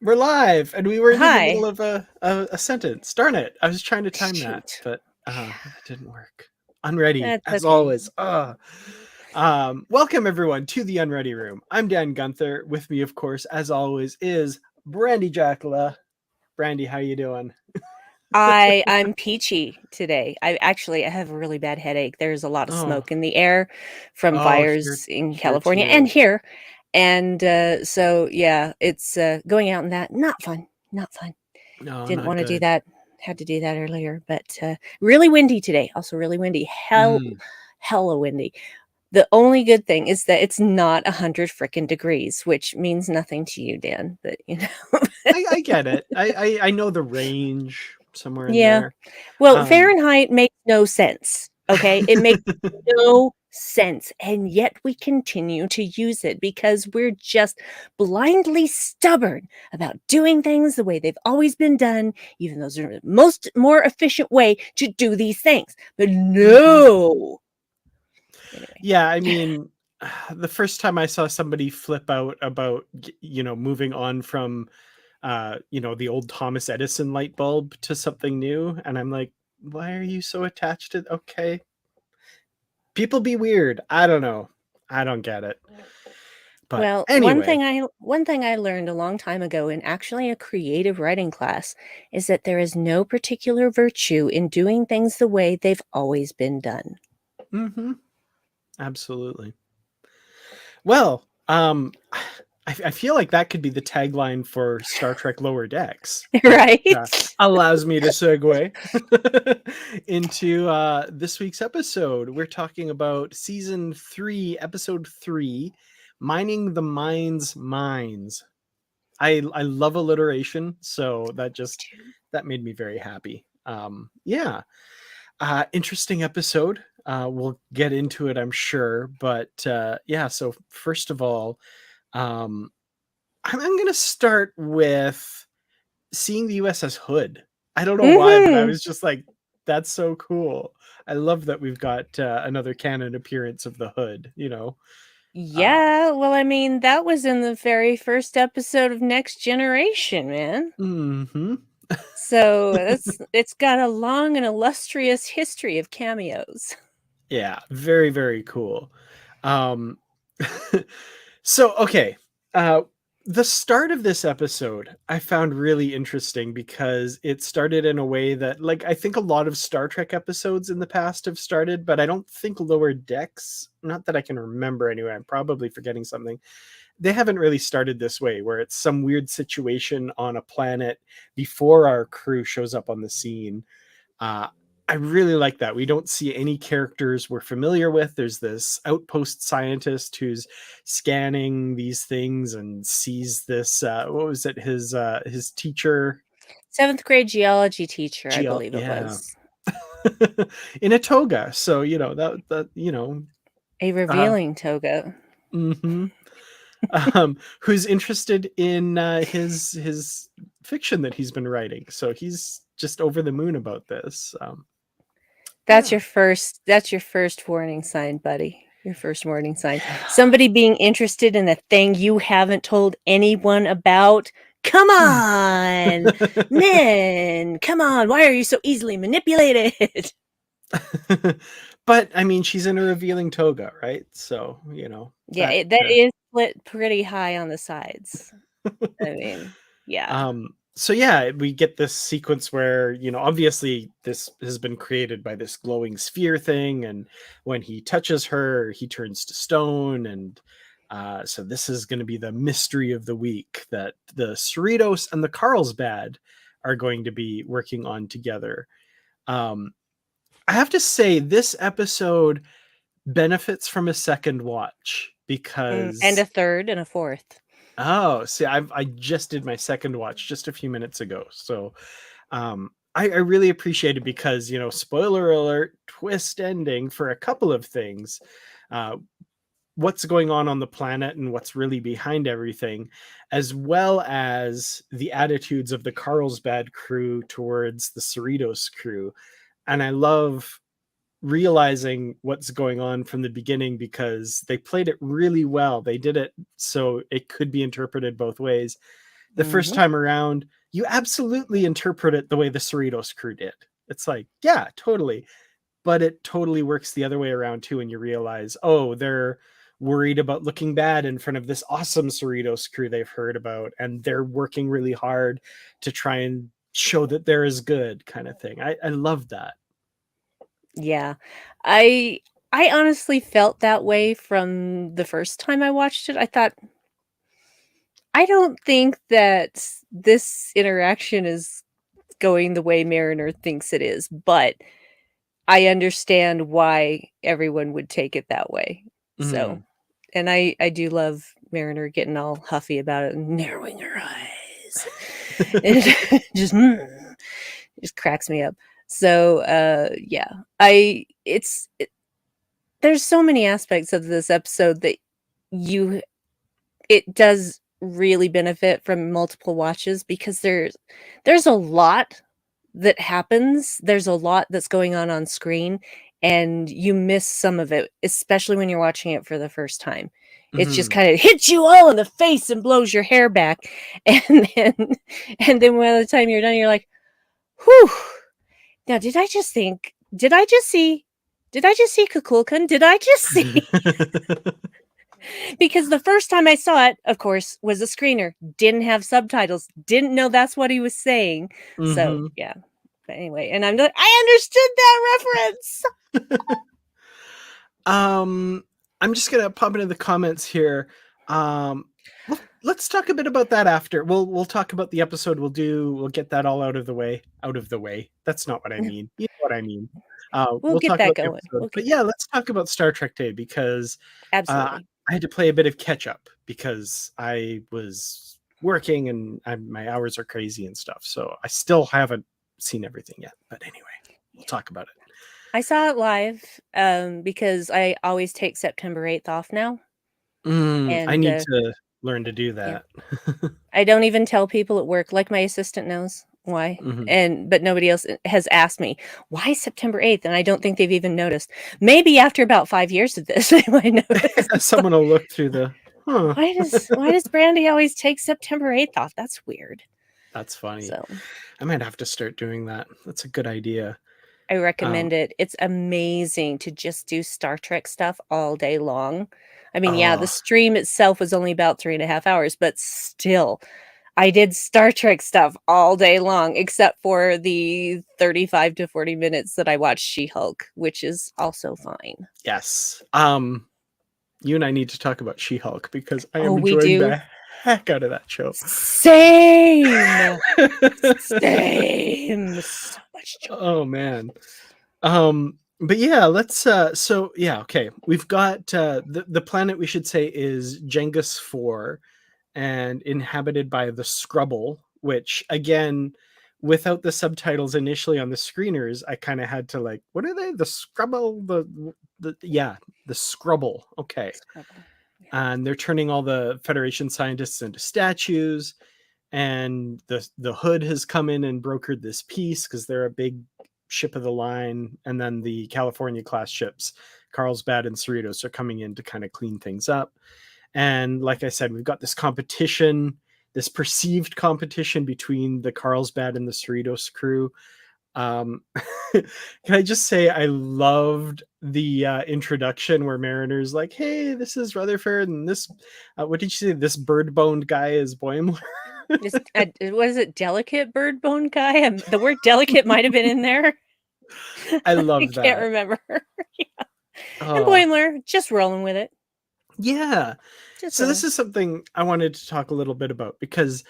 We're live, and we were in the middle Hi. of a sentence. Darn it! I was trying to time that, Shoot. but it didn't work. Unready, That's as okay. always. Welcome everyone to the Unready Room. I'm Dan Gunther. With me, of course, as always, is Brandi Jackola. Brandi, how you doing? I'm peachy today. I have a really bad headache. There's a lot of Oh, smoke in the air from oh, here, fires in here California and too. here. And so yeah, it's going out in that not fun. Not fun. No, Didn't not want to do good. that. Had to do that earlier, but really windy today. Also really windy. Mm, Hella windy. The only good thing is that it's not 100 frickin' degrees, which means nothing to you, Dan, but you know. I get it. I know the range somewhere in Yeah. there. Well, Um, Fahrenheit makes no sense, okay? It makes no sense, and yet we continue to use it because we're just blindly stubborn about doing things the way they've always been done, even though there's a more efficient way to do these things. But mhm. no. Anyway. Yeah, I mean, the first time I saw somebody flip out about, moving on from, the old Thomas Edison light bulb to something new, and I'm like, why are you so attached to? Okay, people be weird. I don't know. I don't get it. But Well, anyway, one thing I learned a long time ago in actually a creative writing class is that there is no particular virtue in doing things the way they've always been done. hmm absolutely. Well, I feel like that could be the tagline for Star Trek Lower Decks, which Right? allows me to segue into this week's episode. We're talking about season 3, episode 3, Mining the Mind's Mines. I love alliteration, so that made me very happy. Yeah, interesting episode. We'll get into it, I'm sure, but yeah. So first of all, um, I'm going to start with seeing the USS Hood. I don't know why, but I Mhm. was just like, that's so cool. I love that we've got another canon appearance of the Hood, Uh, Yeah, well, I mean, that was in the very first episode of Next Generation, man. mm-hmm. So it's got a long and illustrious history of cameos. Yeah, very, very cool. Um, so, okay. Uh, the start of this episode I found really interesting because it started in a way that, like, I think a lot of Star Trek episodes in the past have started, but I don't think Lower Decks, not that I can remember anyway, I'm probably forgetting something. They haven't really started this way where it's some weird situation on a planet before our crew shows up on the scene. uh, I really like that. We don't see any characters we're familiar with. There's this outpost scientist who's scanning these things and sees this. What was it? His teacher, Seventh grade geology teacher, I believe it yeah, was. in a toga. So that A uh, revealing toga. hmm who's interested in his fiction that he's been writing. So he's just over the moon about this. Yeah. That's your first warning sign, buddy. Your first warning sign. Somebody being interested in a thing you haven't told anyone about. Come on, men. Come on. Why are you so easily manipulated? But I mean, she's in a revealing toga, right? So Yeah, that. that is split pretty high on the sides. I mean, yeah. So yeah, we get this sequence where obviously this has been created by this glowing sphere thing, and when he touches her, he turns to stone, and so this is going to be the mystery of the week that the Cerritos and the Carlsbad are going to be working on together. Um, I have to say, this episode benefits from a second watch And because a third and a fourth. see, I just did my second watch just a few minutes ago. So I really appreciate it because, spoiler alert, twist ending for a couple of things. Uh, what's going on the planet and what's really behind everything, as well as the attitudes of the Carlsbad crew towards the Cerritos crew. And I love realizing what's going on from the beginning because they played it really well. They did it so it could be interpreted both ways. The first time around, you absolutely interpret it the way the Cerritos crew did. It's like, yeah, totally. But it totally works the other way around too, and you realize, oh, they're worried about looking bad in front of this awesome Cerritos crew they've heard about, and they're working really hard to try and show that they're as good, kind of thing. I love that. Yeah. I I honestly felt that way from the first time I watched it. I thought, I don't think that this interaction is going the way Mariner thinks it is, but I understand why everyone would take it that way. So, Mhm. and I do love Mariner getting all huffy about it and narrowing her eyes. It just cracks me up. So, yeah. There's so many aspects of this episode that you it does really benefit from multiple watches because there's a lot that happens. There's a lot that's going on screen, and you miss some of it, especially when you're watching it for the first time. It's just Mhm. kind of hits you all in the face and blows your hair back, and then by the time you're done, you're like, "Whew! Now, Did I just see Kukulkan? Did I just see?" Because the first time I saw it, of course, was a screener. Didn't have subtitles. Didn't know that's what he was saying. So, Mhm. yeah. But anyway, and I'm like, I understood that reference. Um, I'm just gonna pop into the comments here. Let's talk a bit about that after. We'll talk about the episode. We'll get that all out of the way. Out of the way. That's not what I mean. You know what I mean. We'll We'll get talk that about the going. episode. We'll But get yeah, that. let's talk about Star Trek Day because Absolutely. I had to play a bit of catch up because I was working and my hours are crazy and stuff. So I still haven't seen everything yet. But anyway, we'll talk about it. I saw it live because I always take September 8th off now. I And need to learn to do yeah, that. I don't even tell people at work, like my assistant knows why. Mhm. But nobody else has asked me, why September 8th? And I don't think they've even noticed. Maybe after about 5 years of this, they might notice. Someone will look through the, huh, Why does Brandi always take September 8th off? That's weird. that's funny. So I might have to start doing that. That's a good idea. I Um, recommend it. It's amazing to just do Star Trek stuff all day long. I mean, yeah, the oh, stream itself was only about 3.5 hours, but still, I did Star Trek stuff all day long, except for the 35 to 40 minutes that I watched She-Hulk, which is also fine. yes. You and I need to talk about She-Hulk because I Oh, am we enjoying do? the heck out of that show. Same. Same. So much joy. Oh man. But yeah, let's so yeah, okay. We've got the planet we should say is Genghis 4 and inhabited by the Scrubble, which again, without the subtitles initially on the screeners, I kind of had to like, what are they? The Scrubble, the yeah, the Scrubble. Okay. Scrabble. Yeah. And they're turning all the Federation scientists into statues, and the Hood has come in and brokered this peace because they're a big ship of the line, and then the California class ships, Carlsbad and Cerritos, are coming in to kind of clean things up. And like I said, we've got this competition, this perceived competition between the Carlsbad and the Cerritos crew. Um, can I just say I loved the introduction where Mariner's like, "Hey, this is Rutherford, and this, what did you say? This bird-boned guy is Boimler." Just, was it delicate bird bone guy? The word delicate might have been in there. I I love can't that. remember. Yeah. And Oh, Boimler, just rolling with it. yeah. Just So this rolling. is something I wanted to talk a little bit about because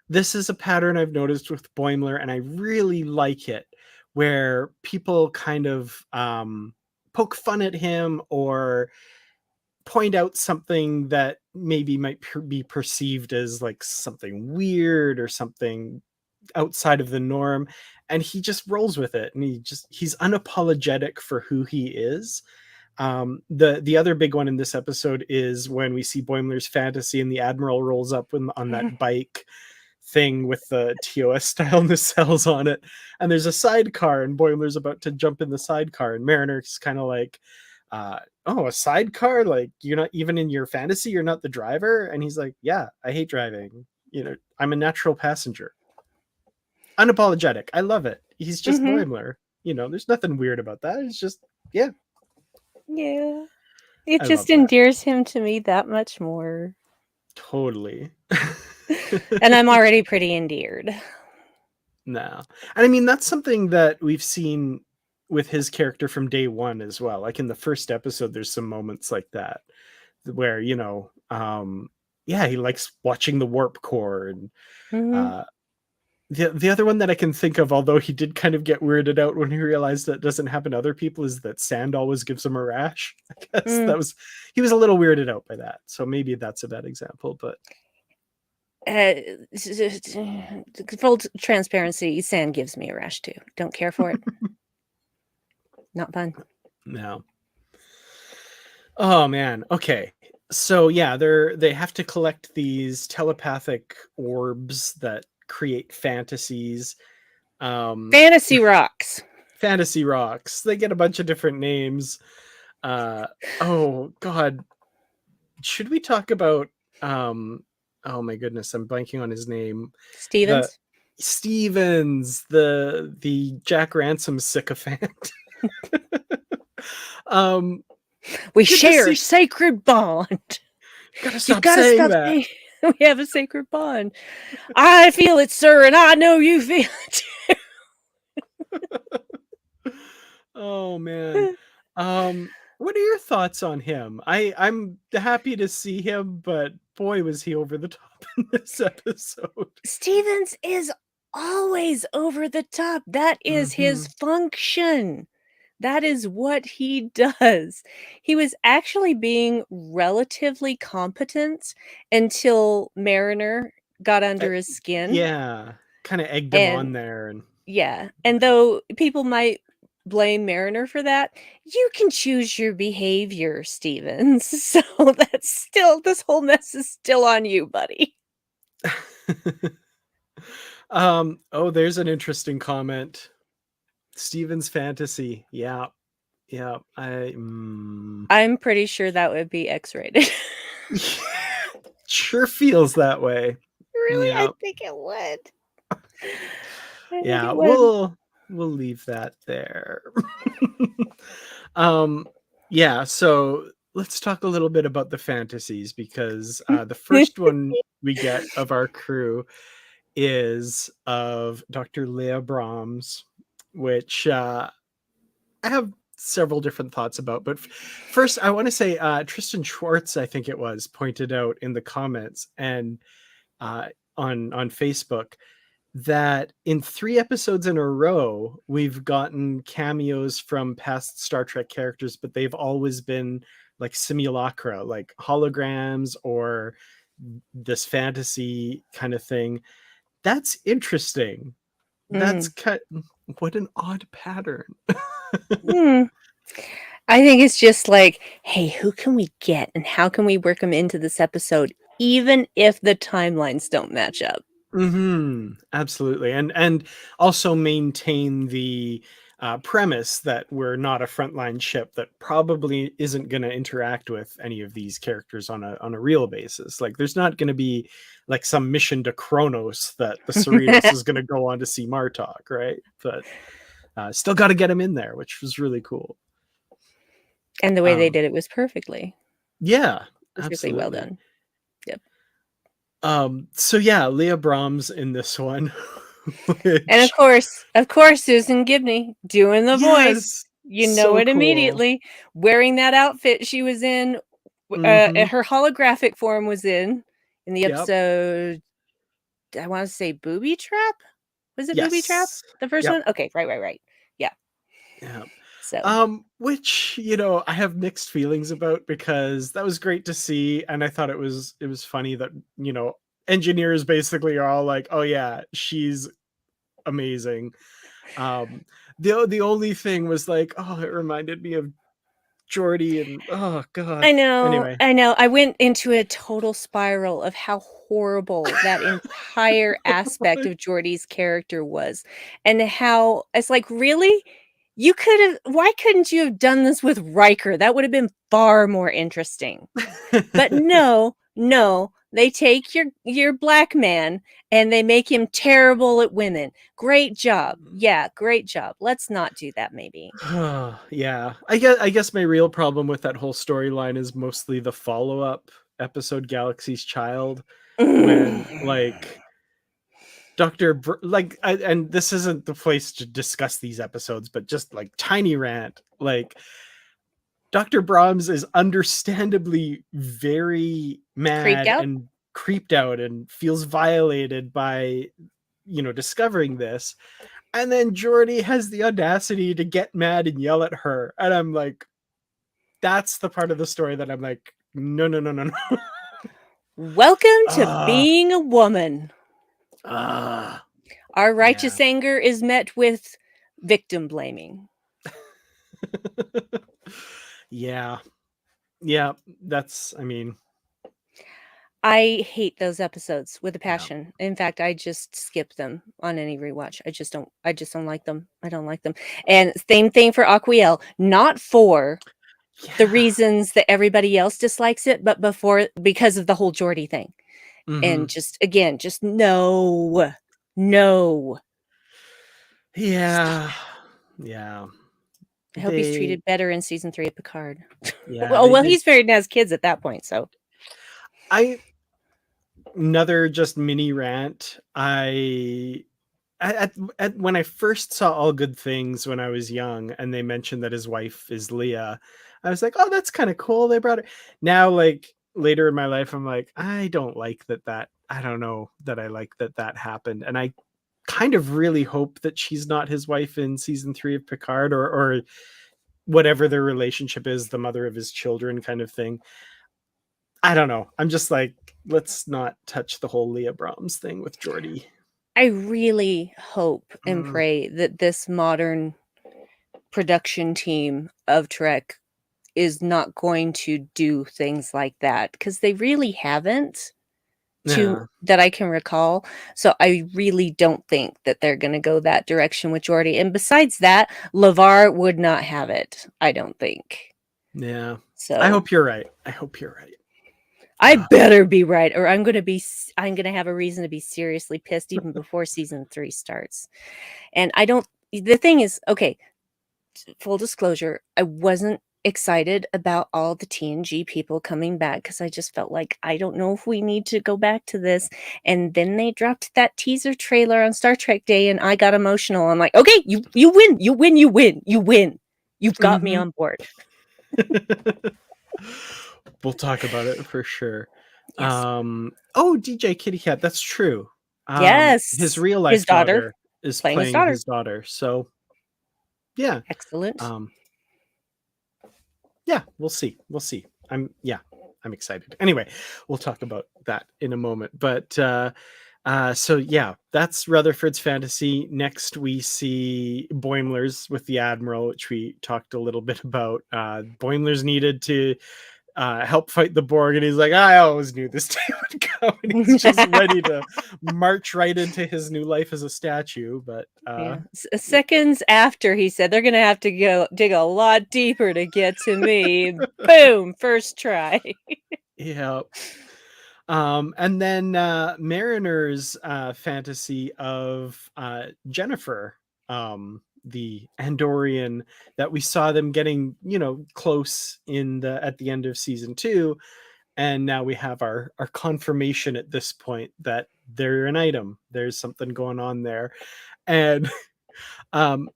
this is a pattern I've noticed with Boimler, and I really like it, where people kind of poke fun at him or point out something that maybe might be perceived as like something weird or something outside of the norm, and he just rolls with it, and he's unapologetic for who he is. The other big one in this episode is when we see Boimler's fantasy and the Admiral rolls up on that bike thing with the TOS style nacelles on it, and there's a sidecar, and Boimler's about to jump in the sidecar, and Mariner's kind of like, "Oh, a sidecar? Like you're not even in your fantasy? You're not the driver?" And he's like, "Yeah, I hate driving." I'm a natural passenger. Unapologetic. I love it. He's just Mhm. Boimler. There's nothing weird about that. It's just, yeah, Yeah. It I just love that. endears him to me that much more. Totally. And I'm already pretty endeared. No. And I mean, that's something that we've seen with his character from day one as well. Like in the first episode, there's some moments like that where, yeah, he likes watching the warp core. And Mhm. uh, the other one that I can think of, although he did kind of get weirded out when he realized that doesn't happen to other people, is that sand always gives him a rash. I guess Mm. he was a little weirded out by that. So maybe that's a bad example, but Uh, full transparency, sand gives me a rash too. Don't care for it. Not fun. no. Oh man. Okay. So yeah, they have to collect these telepathic orbs that create fantasies. Um Fantasy rocks. Fantasy rocks. They get a bunch of different names. Uh oh god. Should we talk about um oh my goodness, I'm blanking on his name. The Stevens. Stevens, the Jack Ransom sycophant. um We Good to share a see. sacred bond. Gotta You've stop got to saying stop that. saying we have a sacred bond. I feel it, sir, and I know you feel it. Oh man. What are your thoughts on him? I'm happy to see him, but boy was he over the top in this episode. Stevens is always over the top. That is his Mhm. function. That is what he does. He was actually being relatively competent until Mariner got Uh, under his skin. yeah, kind of egged him And on there and yeah, and though people might blame Mariner for that, you can choose your behavior, Stevens. So that's still this whole mess is still on you, buddy. oh, there's an interesting comment. Steven's fantasy. Yeah. Yeah. I'm pretty sure that would be X-rated. Sure feels that way. Really? I Yeah. think it would. I think Yeah, it would. we'll leave that there. um yeah, so let's talk a little bit about the fantasies because the first one we get of our crew is of Dr. Leah Brahms, which I have several different thoughts about, but first I want to say Tristan Schwartz, I think it was, pointed out in the comments and uh on Facebook that in 3 episodes in a row, we've gotten cameos from past Star Trek characters, but they've always been like simulacra, like holograms or this fantasy kind of thing. That's interesting. That's Mm. cut. What an odd pattern. Mm. I think it's just like, "Hey, who can we get and how can we work them into this episode even if the timelines don't match up?" Absolutely, and also maintain the premise that we're not a frontline ship that probably isn't going to interact with any of these characters on a real basis. Like, there's not going to be like some mission to Kronos that the Cerritos is going to go on to see Martok, right? But still got to get him in there, which was really cool. And the way they Um, did it was yeah, perfectly well absolutely. done. Yep. So yeah, Leah Brahms in this one, And which of course, Susan Gibney doing the voice. yes, You know so it cool. immediately. Wearing that outfit she was in, Mm-hmm. her holographic form was in the Yep. episode, I wanna say Booby Trap? Was it Booby Trap? Yes. The first Yep. one? Okay, right. Yeah. Yeah. So Which, I have mixed feelings about because that was great to see, and I thought it was funny that, engineers basically are all like, "Oh yeah, she's amazing." Um, the only thing was like, oh, it reminded me of Jordy and oh god. Anyway. I know. I went into a total spiral of how horrible that entire aspect of Jordy's character was, and how it's like, "Really? You could've why couldn't you have done this with Riker? That would have been far more interesting." But no, They take your black man and they make him terrible at women. Great job. Yeah, great job. Let's not do that maybe. Yeah. I guess my real problem with that whole storyline is mostly the follow-up episode Galaxy's Child when like and this isn't the place to discuss these episodes, but just like tiny rant, like Dr. Brahms is understandably very Creeped mad out? and creeped out and feels violated by, discovering this. And then Jordy has the audacity to get mad and yell at her. And I'm like, that's the part of the story that I'm like, no, no, no, no, no. Welcome to Ah, being a woman. ah, Our yeah. righteous anger is met with victim blaming. Yeah. Yeah. I mean, I hate those episodes with a yeah. passion. In fact, I just skip them on any rewatch. I just don't like them. I don't like them. And same thing for Aquiel, not for the Yeah. reasons that everybody else dislikes it, but because of the whole Geordie thing. Hmm. And just again, just no. No. Stop Yeah. it. Yeah. I hope he's They, treated better in season 3 of Picard. yeah, Well, they did. he's married and has kids at that point, so I, another just mini rant. At when I first saw All Good Things when I was young, and they mentioned that his wife is Leah, I was like, "Oh, that's kind of cool." They brought it. Now, like later in my life, I'm like, I don't like that. I don't know that I like that happened, and I kind of really hope that she's not his wife in season 3 of Picard, or whatever their relationship is, the mother of his children, kind of thing. I don't know. I'm just like, let's not touch the whole Leah Brahms thing with Geordie. I really hope and Mm, pray that this modern production team of Trek is not going to do things like that because they really haven't to yeah, that I can recall. So I really don't think that they're going to go that direction with Jordy. And besides that, LeVar would not have it, I don't think. yeah. I So hope you're right. I hope you're right. I Uh, better be right, or I'm going to have a reason to be seriously pissed even before season 3 starts. And I don't. The thing is, okay, full disclosure, I wasn't excited about all the TNG people coming back because I just felt like I don't know if we need to go back to this. And then they dropped that teaser trailer on Star Trek Day, and I got emotional. I'm like, okay, you win, you win, you win, you win. You've got me mhm. on board. We'll talk about it for sure. Yes, Oh, DJ Kitty Cat, that's true. His yes. real His life daughter daughter is playing his playing daughter. his daughter. So yeah. Excellent. Um, yeah, we'll see. We'll see. I'm excited. Anyway, we'll talk about that in a moment. But so yeah, that's Rutherford's fantasy. Next we see Boimler's with the Admiral, which we talked a little bit about. Boimler's needed to help fight the Borg, and he's like, I always knew this day would come, and he's just ready to march right into his new life as a statue. But Yeah. Seconds after he said they're gonna have to go dig a lot deeper to get to me. Boom, first try. yeah. And then Mariner's fantasy of Jennifer, the Andorian that we saw them getting, close in the at the end of season 2, and now we have our confirmation at this point that they're an item. There's something going on there, and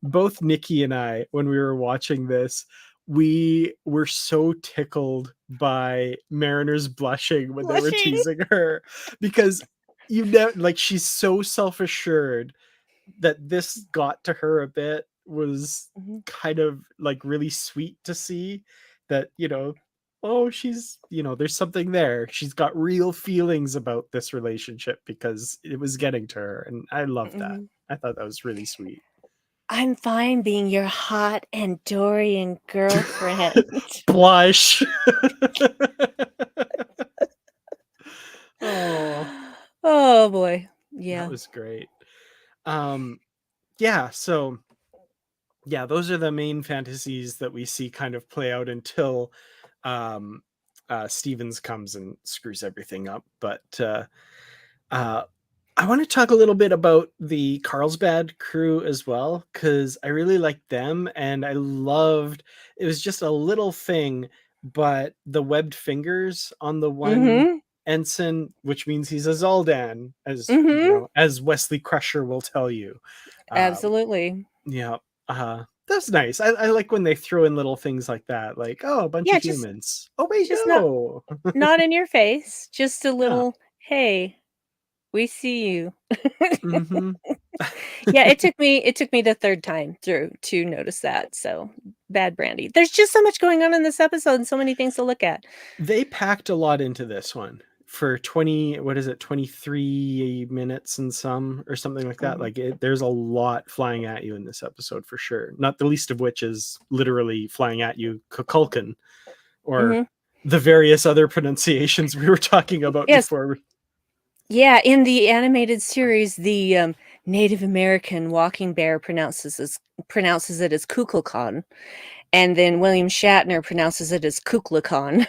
both Nikki and I, when we were watching this, we were so tickled by Mariner's blushing when they were Blushing. teasing her, because you know, like, she's so self-assured that this got to her a bit, was Mhm, kind of like really sweet to see that, oh, she's, there's something there. She's got real feelings about this relationship because it was getting to her. And I love that. mhm. I thought that was really sweet. I'm fine being your hot Andorian girlfriend. Blush. Oh, Oh boy. that Yeah. was great. Um, yeah, so yeah, those are the main fantasies that we see kind of play out until um Stevens comes and screws everything up. But I want to talk a little bit about the Carlsbad crew as well, because I really liked them, and I loved it was just a little thing, but the webbed fingers on the one Mhm. ensign, which means he's a Zaldan, as Mhm. as Wesley Crusher will tell you. Um, Absolutely. yeah, that's nice. I like when they throw in little things like that, like, oh, a bunch Yeah, of humans. Oh wait, just no. not in your face, just a Yeah. little, "Hey, we see you." Mm-hmm. Yeah, it took me the 3rd time through to notice that, so bad Brandi. There's just so much going on in this episode and so many things to look at. They packed a lot into this one for 20, what is it, 23 minutes and some or something like that. Mhm. Like there's a lot flying at you in this episode for sure. Not the least of which is literally flying at you Kukulkan, or Mhm. the various other pronunciations we were talking about Yes. before. Yeah, in the animated series, the, Native American walking bear pronounces it as Kukulkan, and then William Shatner pronounces it as Kukulkan.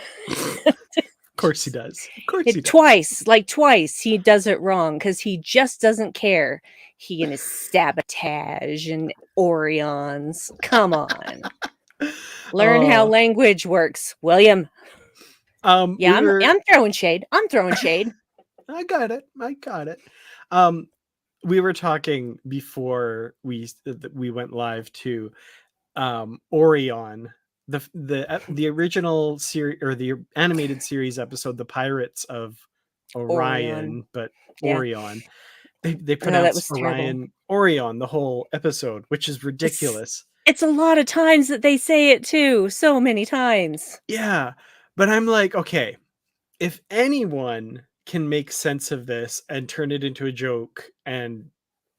Of course he does. Of course he It does. twice, he does it wrong because he just doesn't care. He and his sabotage and Orions. Come on. Learn how Oh, language works, William. Yeah, we were I'm throwing shade. I'm throwing shade. I got it. I got it. Um, we were talking before we went live to Orion, the original series or the animated series episode, The Pirates of Orion. Orion, but Yeah. Orion. They No, that pronounce was terrible. Orion Orion the whole episode, which is It's ridiculous. it's a lot of times that they say it too, so many times. Yeah, but I'm like, okay, if anyone can make sense of this and turn it into a joke and,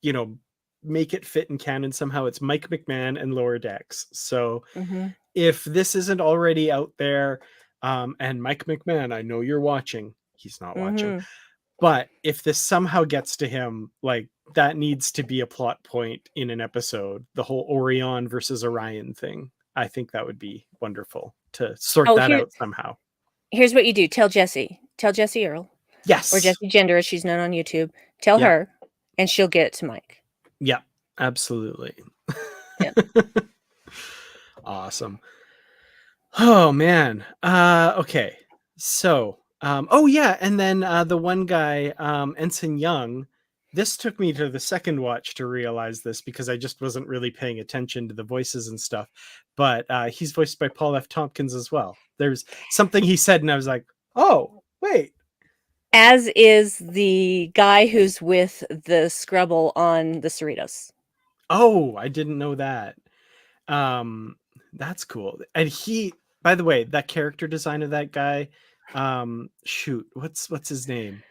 you know, make it fit in canon somehow, it's Mike McMahon and Lower Decks. So Mhm. if this isn't already out there, and Mike McMahon, I know you're watching. He's not watching. Mhm. But if this somehow gets to him, like that needs to be a plot point in an episode. The whole Orion versus Orion thing. I think that would be wonderful to sort Oh, that out somehow. here's what you do. Tell Jessie. Tell Jessie Earl, or Yes. Jessie Gender, as she's known on YouTube. Tell Yeah. her, and she'll get it to Mike. Yeah. Absolutely. Yeah. Awesome. Oh man. Okay. So, oh yeah, and then the one guy, Ensign Young, this took me to the second watch to realize this because I just wasn't really paying attention to the voices and stuff. But he's voiced by Paul F. Tompkins as well. There's something he said, and I was like, oh, wait. As is the guy who's with the Scrubble on the Cerritos. Oh, I didn't know that. Um, that's cool. And he, by the way, that character design of that guy, shoot, what's his name?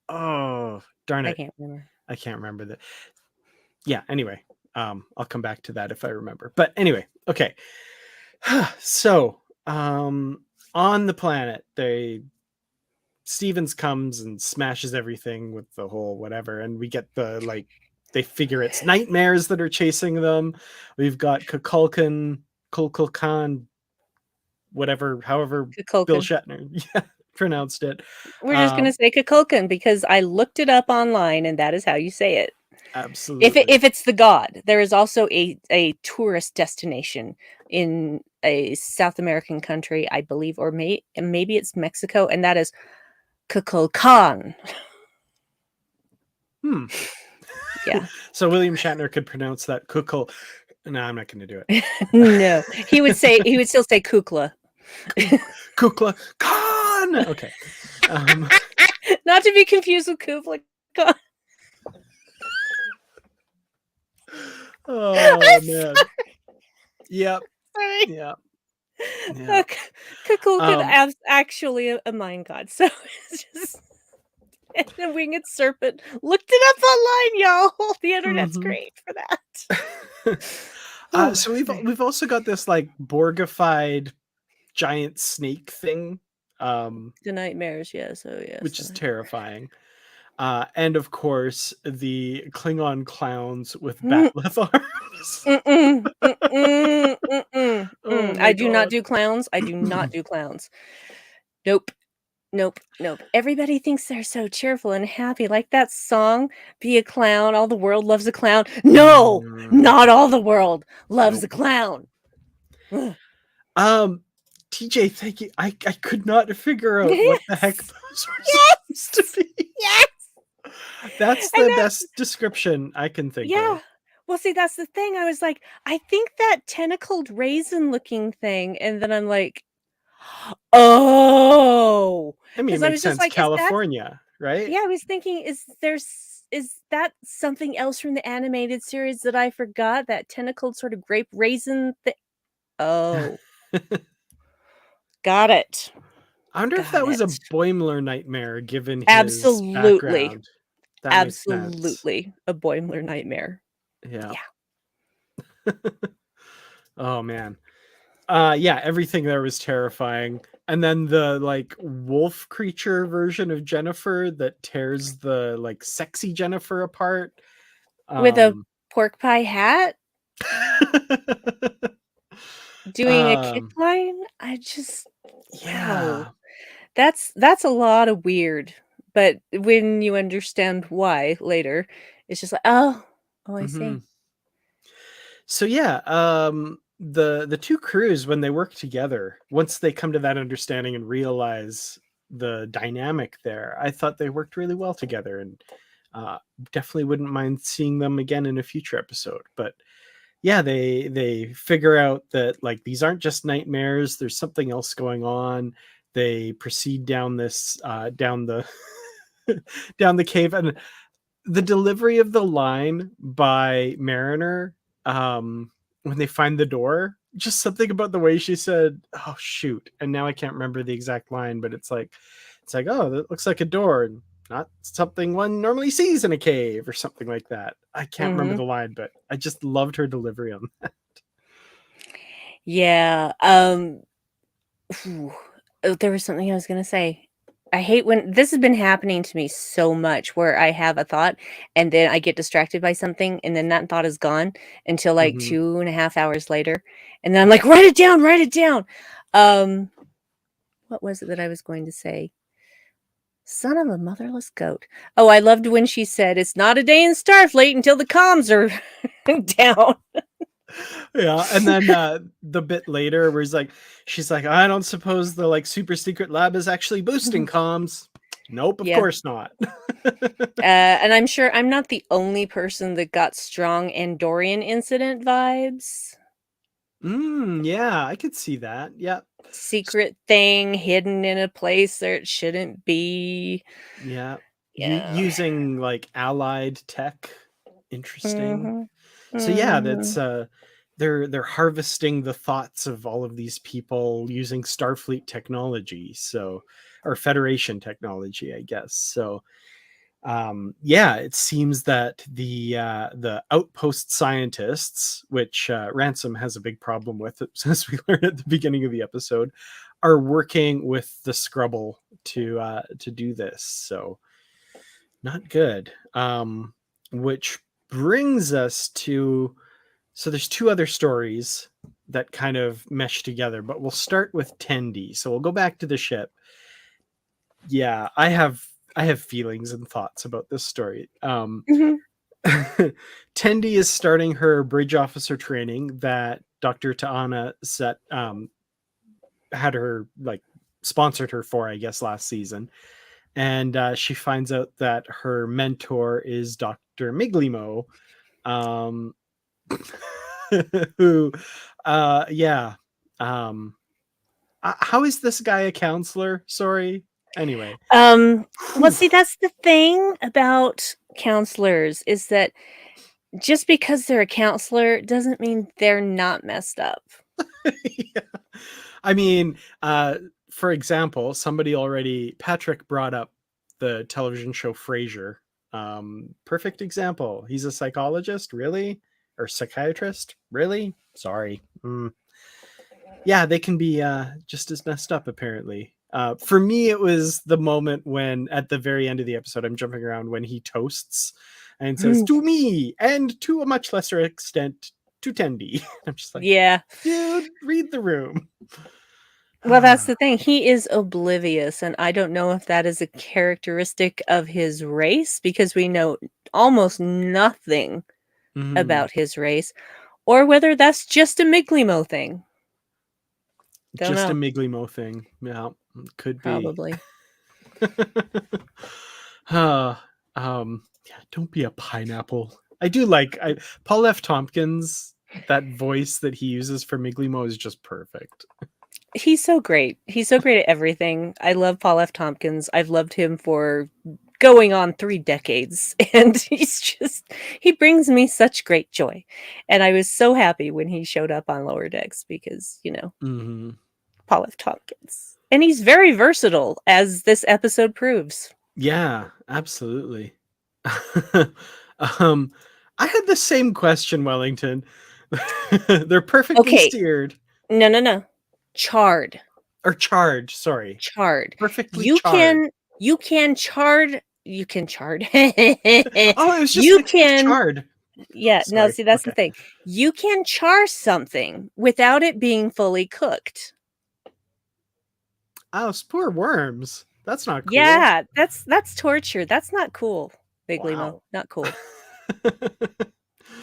Oh, darn I it. can't remember. I can't remember that. Yeah, anyway, I'll come back to that if I remember. But anyway, okay. So, on the planet, Stevens comes and smashes everything with the whole whatever, and we get the like they figure it's nightmares that are chasing them. We've got Kukulkan, whatever, however Bill Kukulkan. Shatner yeah, pronounced it. We're just gonna say Kukulkan because I looked it up online, and that is how you say it. Absolutely. If it's the god, there is also a tourist destination in a South American country, I believe, or maybe it's Mexico, and that is Kukulkan. Yeah. So William Shatner could pronounce that Kukul. No, I'm not going to do it. No, he would still say Kukla. Kukla Khan. Okay. Not to be confused with Kublai Khan. Oh man. Yep. Sorry. Yep. Yeah. Kukulkan is actually a mine god, so it's just and a winged serpent. Looked it up online, y'all. The internet's great for that. So we've also got this like Borgified giant snake thing. The nightmares, yeah. So yeah, which is terrifying. And of course, the Klingon clowns with batleth arms. Oh my I do not god. do clowns. I do not do clowns. Nope. Nope, nope. Everybody thinks they're so cheerful and happy, like that song, "Be a Clown, All the World Loves a Clown." No! Mm, Not all the world loves nope. a clown. Ugh. Um, TJ, thank you. I could not figure out what the heck Yes! those were supposed to Yes! be. Yes! That's And the that's best description I can think of. yeah. Well, see, that's the thing, I was like, "I think that tentacled raisin-looking thing," and then I'm like, "Oh!" I mean, it 'Cause I makes was just sense. like, "Is that" California, right? yeah, I was thinking, is that something else from the animated series that I forgot? That tentacled sort of grape raisin thi Oh, got it. I wonder if Got that was a it. Boimler nightmare given his Absolutely. background. That makes sense. Absolutely a Boimler nightmare. Yeah. Yeah. Oh man. Yeah, everything there was terrifying. And then the like wolf creature version of Jennifer that tears the like sexy Jennifer apart. With a Um pork pie hat, doing a kick um line, I just wow. yeah. That's a lot of weird, but when you understand why later, it's just like, "Oh, oh, I see." Mhm. So yeah, the two crews when they work together, once they come to that understanding and realize the dynamic there, I thought they worked really well together, and uh, definitely wouldn't mind seeing them again in a future episode. But yeah, they figure out that like these aren't just nightmares. There's something else going on. They proceed down this down the down the cave, and the delivery of the line by Mariner, when they find the door, just something about the way she said, "Oh shoot," and now I can't remember the exact line, but it's like, "Oh, that looks like a door, and not something one normally sees in a cave," or something like that. I can't remember Mhm. the line, but I just loved her delivery on that. Yeah, Ooh, oh, there was something I was gonna say. I hate when this has been happening to me so much where I have a thought and then I get distracted by something and then that thought is gone until like Mhm. 2.5 hours later. And then I'm like, write it down, write it down. Um, what was it that I was going to say? Son of a motherless goat. Oh, I loved when she said, it's not a day in Starfleet until the comms are down. Yeah, and then the bit later where she's like, I don't suppose the like super secret lab is actually boosting comms. Nope, of Yeah. course not. And I'm sure I'm not the only person that got strong Andorian incident vibes. Yeah, I could see that. Yeah. Secret thing hidden in a place that it shouldn't be. Yeah. Yeah. Using like allied tech. Interesting. Mhm. So yeah, that's Mhm. they're harvesting the thoughts of all of these people using Starfleet technology, so or Federation technology, I guess. So yeah, it seems that the outpost scientists, which Ransom has a big problem with, as we learned at the beginning of the episode, are working with the Scrubble to do this. So not good. Which brings us to so there's two other stories that kind of mesh together, but we'll start with Tendi. So we'll go back to the ship. Yeah, I have feelings and thoughts about this story. Mhm. Tendi is starting her bridge officer training that Dr. Ta'ana had her like sponsored her for, I guess, last season. And she finds out that her mentor is Dr. Miglimo, um, who, yeah. Um, how is this guy a counselor? Sorry. Anyway. Um, well, Whew. see, that's the thing about counselors is that just because they're a counselor doesn't mean they're not messed up. Yeah. I mean, for example, Patrick brought up the television show Frasier. Perfect example. He's a psychologist, really? Or psychiatrist, really? Sorry. Yeah, they can be just as messed up, apparently. For me, it was the moment when, at the very end of the episode, I'm jumping around when he toasts and says, to me, and to a much lesser extent, to Tendi. I'm just like, Yeah. dude, read the room. Well, that's the thing, he is oblivious, and I don't know if that is a characteristic of his race, because we know almost nothing Mhm. about his race, or whether that's just a Miglimo thing. Don't Just a know. Miglimo thing. Yeah, could be. Probably. Uh, yeah, don't be a pineapple. I do like Paul F. Tompkins, that voice that he uses for Miglimo is just perfect. He's so great. He's so great at everything. I love Paul F. Tompkins. I've loved him for going on 3 decades, and he brings me such great joy, and I was so happy when he showed up on Lower Decks because, Mhm. Paul F. Tompkins. And he's very versatile, as this episode proves. Yeah, absolutely. um, I had the same question, Wellington. They're perfectly Okay. seared No, no, no. Charred. or charred, sorry. Charred. Perfectly You charred. can you can chard you can chard. Oh, it was just You mixed with can charred. Yeah, no, Sorry. see, that's the Okay. thing. You can char something without it being fully cooked. Oh, poor worms. That's not cool. Yeah, that's torture. That's not cool, Big Limo. Wow. Not cool.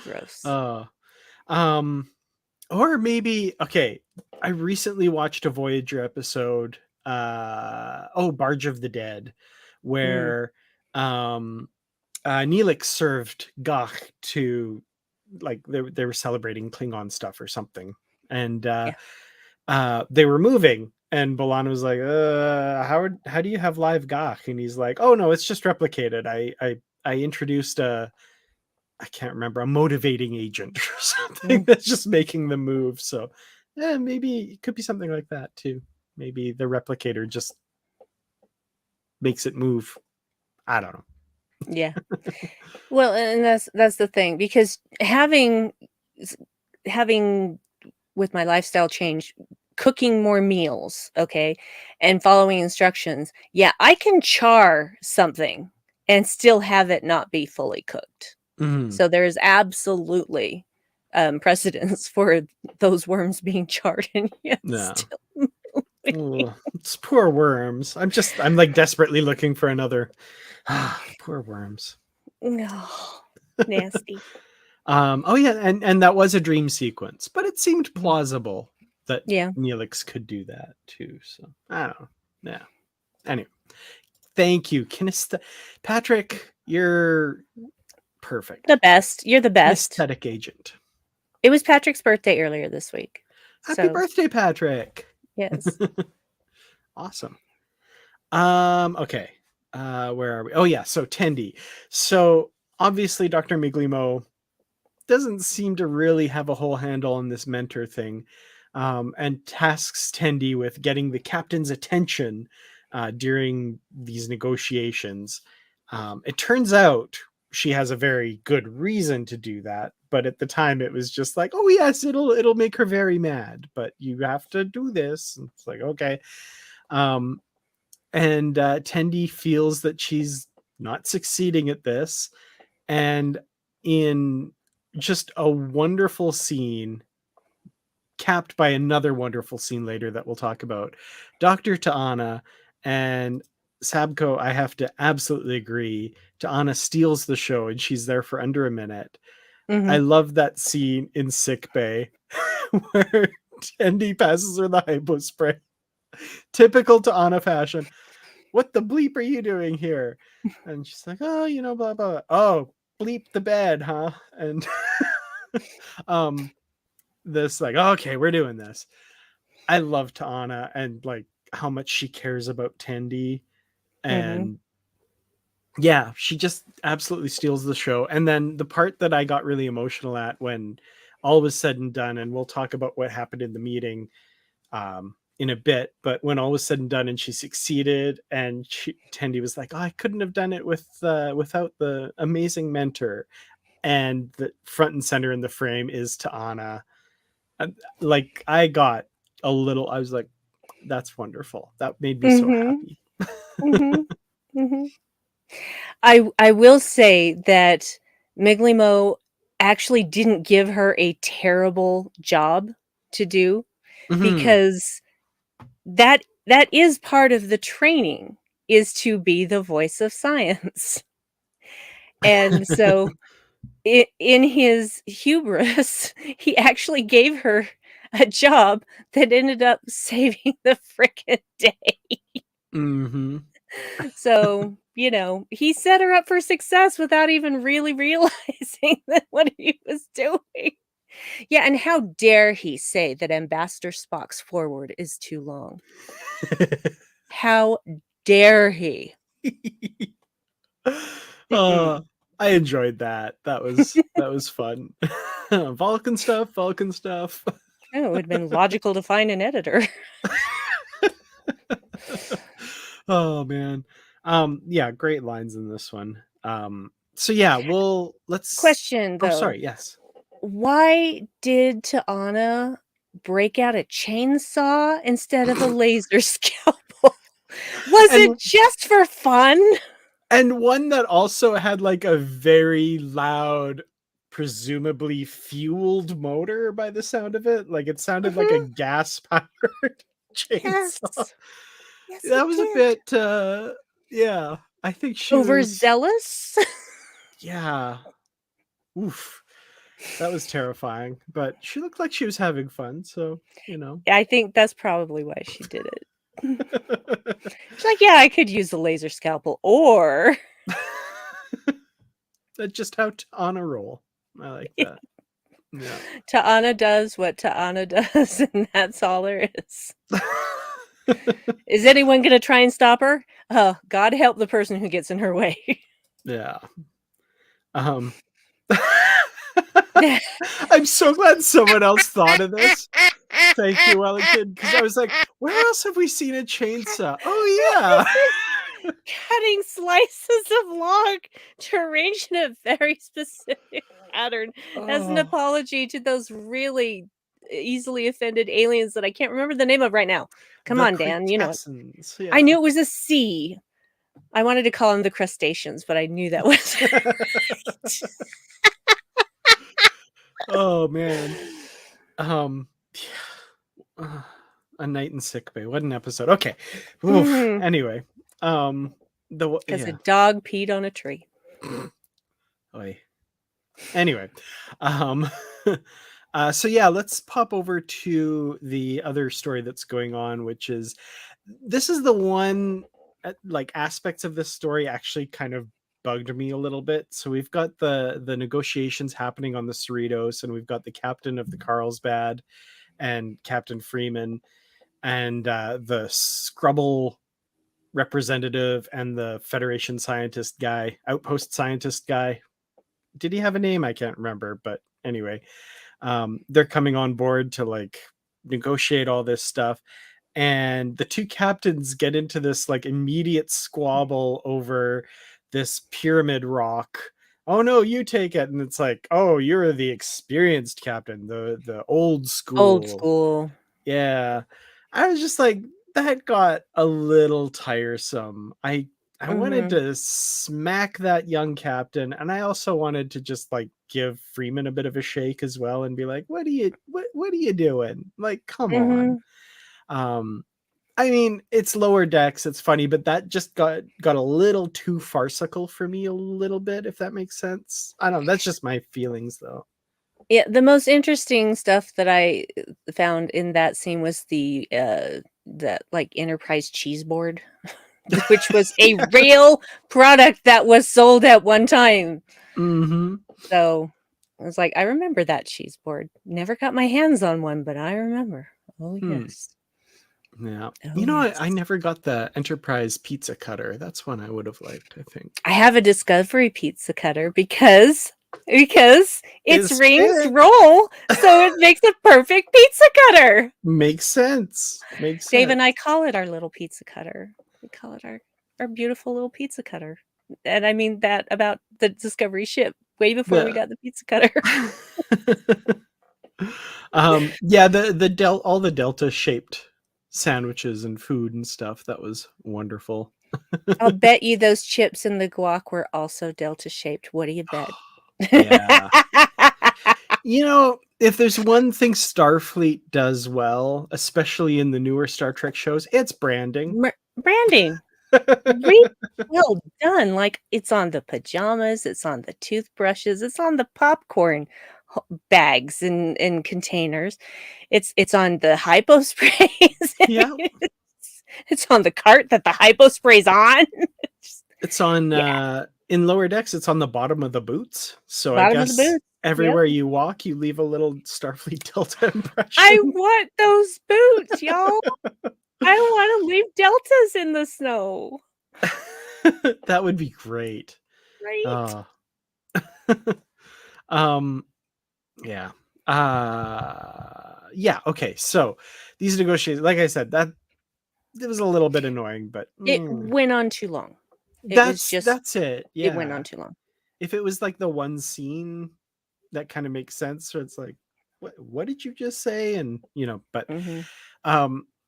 Gross. uh, um, or maybe okay. I recently watched a Voyager episode. Barge of the Dead, Mm, where um Neelix served Gach to, like, they were celebrating Klingon stuff or something, and yeah. they were moving, and Balan was like, how do you have live Gach? And he's like, oh no, it's just replicated. I introduced a, I can't remember, a motivating agent or something Mm, that's just making them move. So yeah, maybe it could be something like that too. Maybe the replicator just makes it move. I don't know. yeah. Well, and that's the thing, because s having with my lifestyle change, cooking more meals, okay, and following instructions, yeah, I can char something and still have it not be fully cooked. Mhm. So there is absolutely, precedence for those worms being charred and yet Yeah. still moving. Ugh, it's poor worms. I'm like desperately looking for another. Poor worms. No, nasty. Oh yeah, and that was a dream sequence, but it seemed Mhm. plausible that Yeah, Neelix could do that too. So I don't know. Yeah. Anyway, thank you, Patrick. You're the perfect. best. You're the best. Kinesthetic agent. It was Patrick's birthday earlier this week. Happy So, birthday, Patrick. yes. Awesome. Okay. Where are we? Oh yeah, so Tendi. So obviously Dr. Miglimo doesn't seem to really have a whole handle on this mentor thing, and tasks Tendi with getting the captain's attention during these negotiations. It turns out she has a very good reason to do that, but at the time it was just like, oh yes, it'll make her very mad, but you have to do this. And it's like, okay. Um, and Tendi feels that she's not succeeding at this, and in just a wonderful scene, capped by another wonderful scene later that we'll talk about, Dr. Ta'ana and Sabko, I have to absolutely agree. Ta'ana steals the show, and she's there for under a minute. I Mhm. love that scene in sick bay where Tendi passes her the hypo spray. Typical Ta'ana fashion. What the bleep are you doing here? And she's like, oh, blah, blah. Oh, bleep the bed, huh? And um, this, like, okay, we're doing this. I love Ta'ana and like how much she cares about Tendi. Mhm. And yeah, she just absolutely steals the show. And then the part that I got really emotional at when all was said and done, and we'll talk about what happened in the meeting in a bit, but when all was said and done and she succeeded, and Tendi was like, oh, I couldn't have done it without the amazing mentor, and the front and center in the frame is Ta'ana. And, like, I was like, that's wonderful. That made me so Mhm. happy. Mhm. Mhm. I will say that Miglimo actually didn't give her a terrible job to do, Mhm. because that is part of the training, is to be the voice of science. And so in his hubris, he actually gave her a job that ended up saving the frickin' day. Mhm. So, he set her up for success without even really realizing that what he was doing. Yeah, and how dare he say that Ambassador Spock's forward is too long? How dare he? Uh, Mm-mm. I enjoyed that. That was fun. Vulcan stuff, Vulcan stuff. Oh, it would have been logical to find an editor. Oh man. Yeah, great lines in this one. So yeah, let's Question, oh though. sorry, yes. Why did Ta'ana break out a chainsaw instead of a laser scalpel? Was it And just for fun? and one that also had like a very loud, presumably fueled motor by the sound of it. Like it sounded like a Mhm. gas powered chainsaw. Yes. Yes, it That was a did. bit yeah. I think she was Overzealous? yeah. Oof. That was terrifying, but she looked like she was having fun, so, you know. I think that's probably why she did it. She's like, "Yeah, I could use a laser scalpel, or" That's just how Anna roll. I like that. Yeah. Ta'ana does what Ta'ana does, and that's all there is. Is anyone gonna try and stop her? Oh, God help the person who gets in her way. Yeah. Um I'm so glad someone else thought of this. Thank you, Wellington, because I was like, where else have we seen a chainsaw? Oh yeah. Cutting slices of log to arrange in a very specific pattern as an Oh, apology to those really easily offended aliens that I can't remember the name of right now. Come the on, Dan, you know it. Cretaceans. I Yeah. knew it was a C. I wanted to call them the crustaceans, but I knew that was Oh man. Um Uh, a night in sick bay. What an episode. Okay. Oof. because Anyway, a yeah. dog peed on a tree. Oy. Anyway, um, so yeah, let's pop over to the other story that's going on, which is this is the one like aspects of this story actually kind of bugged me a little bit. So we've got the negotiations happening on the Cerritos, and we've got the captain of the Carlsbad and Captain Freeman and the Scrubble representative and the Federation scientist guy, outpost scientist guy. Did he have a name? I can't remember, but anyway, they're coming on board to like negotiate all this stuff. And the two captains get into this like immediate squabble over this pyramid rock. Oh no, you take it. And it's like, oh, you're the experienced captain, the old Old school. school. Yeah. I was just like, that got a little tiresome. I wanted Mhm. to smack that young captain, and I also wanted to just like give Freeman a bit of a shake as well and be like, what are you doing? Like, come on. Mhm. Um I mean, it's lower decks, it's funny, but that just got a little too farcical for me a little bit, if that makes sense. I don't know, that's just my feelings though. Yeah, the most interesting stuff that I found in that scene was that, like, Enterprise cheese board, which was a real product that was sold at one time. Mhm. So, I was like, "I remember that cheese board. Never got my hands on one, but I remember. Oh, Hmm. yes. Yeah. Oh, You know, I yes." never got the Enterprise pizza cutter. That's one I would have liked, I think. I have a Discovery pizza cutter because it's It's rings fit. roll, so it makes a perfect pizza cutter. Makes sense. Makes Dave and I sense. call it our little pizza cutter. We call it our beautiful little pizza cutter. And I mean that about the Discovery ship way before we The got the pizza cutter. yeah, all the delta shaped sandwiches and food and stuff. That was wonderful. I'll bet you those chips in the guac were also delta shaped. What do you bet? Yeah. You know, If there's one thing Starfleet does well, especially in the newer Star Trek shows, it's branding. Branding. Really well done. Like, it's on the pajamas, it's on the toothbrushes, it's on the popcorn bags and containers. It's on the hypo sprays. Yeah. It's on the cart that the hypo spray's on. It's on Yeah, in Lower Decks, it's on the bottom of the boots. So I bottom of the guess boot. Yep. everywhere you walk, you leave a little Starfleet Delta I impression. want those boots, y'all. I wanna leave deltas in the snow. That would be great. Right? Uh, um yeah. Yeah, okay. So these negotiations, like I said, that it was a little bit annoying, but It went on too long. It was just that's it. it went on Yeah. too long. If it was like the one scene that kind of makes sense, so it's like, what did you just say? And but Mhm.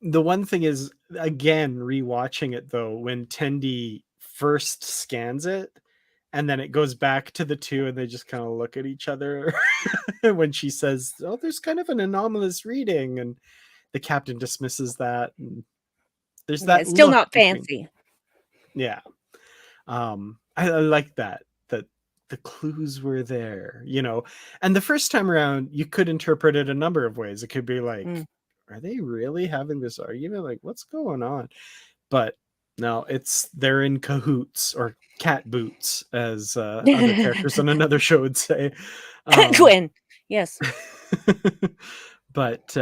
the one thing is, again, rewatching it though, when Tendi first scans it and then it goes back to the two and they just kind of look at each other when she says, oh, there's kind of an anomalous reading, and the captain dismisses that, and there's Yeah, that it's still look not between. fancy. Yeah. I like that the clues were there, and the first time around you could interpret it a number of ways. It could be like, Mm. are they really having this argument? Like, what's going on? But no, they're in cahoots, or cat boots, as other characters on another show would say. um Quinn. Yes. but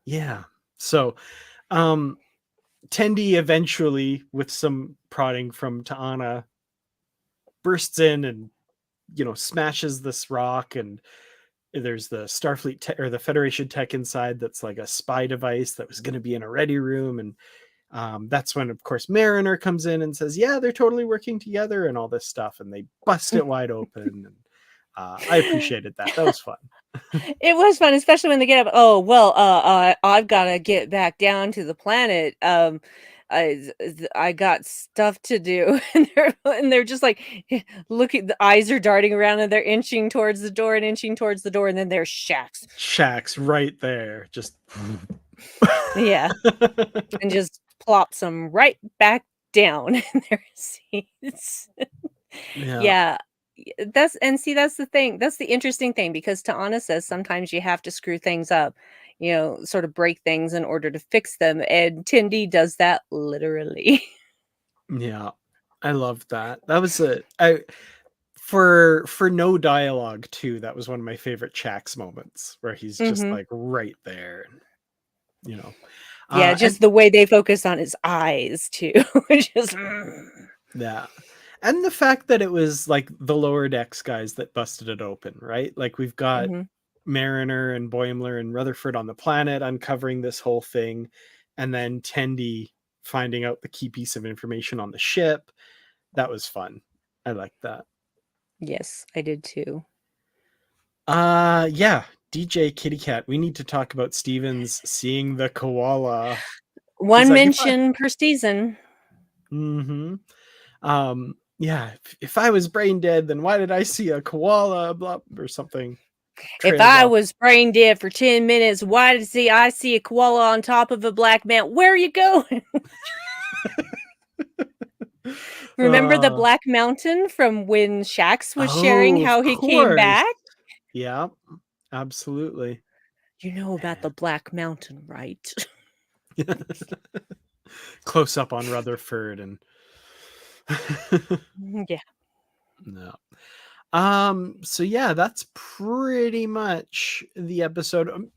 yeah, so um Tendi eventually, with some prodding from Ta'ana, bursts in and smashes this rock, and there's the Starfleet or the Federation tech inside that's like a spy device that was going to be in a ready room. And that's when, of course, Mariner comes in and says, yeah, they're totally working together and all this stuff, and they bust it wide open. And I appreciated that. That was fun. It was fun, especially when they get up, "Oh, well, I've gotta get back down to the planet, I got stuff to do," and they're just like, looking, the eyes are darting around, and they're inching towards the door and inching towards the door, and then there's Shax. Shax's right there, just Yeah, and just plops them right back down in their seats. yeah. Yeah, that's, and see, that's the thing. That's the interesting thing, because Ta'ana says sometimes you have to screw things up, sort of break things in order to fix them, and Tindy does that literally. Yeah, I loved that. That was for no dialogue too. That was one of my favorite Shax moments, where he's just Mhm. like right there, you know. Yeah, And just the way they focus on his eyes too, just yeah, and the fact that it was like the lower decks guys that busted it open, right? Like, we've got Mhm. Mariner and Boimler and Rutherford on the planet uncovering this whole thing, and then Tendi finding out the key piece of information on the ship. That was fun. I liked that. Yes, I did too. Yeah, DJ Kitty Cat. We need to talk about Stevens seeing the koala. He's One like, if I mention per season. mm-hmm. Yeah, if I was brain dead, then why did I see a koala, blah, or something If trailed I off. was brain dead for 10 minutes, why did I see a koala on top of a black man? Where are you going? Remember the uh, Black Mountain from when Shax was sharing oh, of how he came course. back? Yeah, absolutely. You know about the Black Mountain, right? Close up on Rutherford and Yeah. no. So yeah, that's pretty much the episode.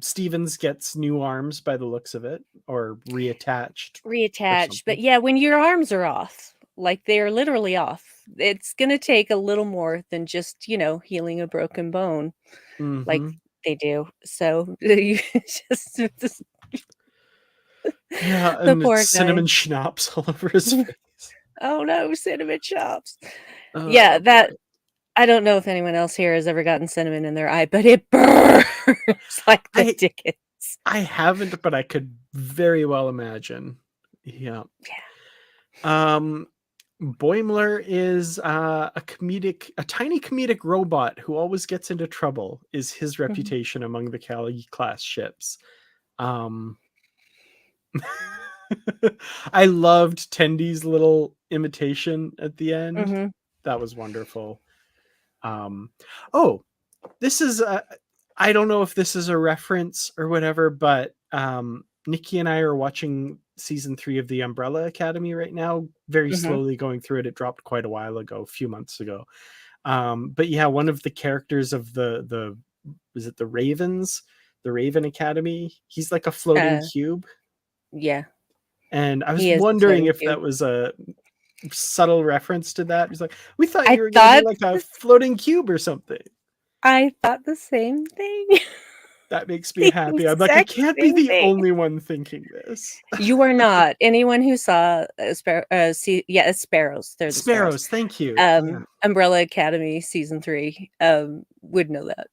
Stevens gets new arms by the looks of it, or reattached or Reattached. But something. yeah, when your arms are off, like they're literally off, it's going to take a little more than just, healing a broken bone like Mm-hmm. they do. So you just Yeah, the and it's poor guy. cinnamon schnapps all over his face. Oh no, cinnamon chops. Yeah, Oh boy. that, I don't know if anyone else here has ever gotten cinnamon in their eye, but it burns like the I dickens. I haven't, but I could very well imagine. Yeah. Yeah. Um Boimler is a tiny comedic robot who always gets into trouble. Is his Mhm. reputation among the Cali class ships? Um, I loved Tendy's little imitation at the end. Mhm. That was wonderful. Um, oh, this is I don't know if this is a reference or whatever, but Nikki and I are watching season 3 of the Umbrella Academy right now, very Mhm. slowly going through it. It dropped quite a while ago, a few months ago. But yeah, one of the characters of the is it the Ravens, the Raven Academy? He's like a floating Uh, cube, yeah, and I was he is the wondering floating if cube. that was a subtle reference to that. He's like, we thought I you were going to be thought like a this floating cube or something. I thought the same thing. That makes me The happy. I'm like, I exact can't be same the thing. only one thinking this. You are not. Anyone who saw it's Sparrows. They're the Sparrows. Sparrows, thank you. Yeah. Umbrella Academy season 3 would know that.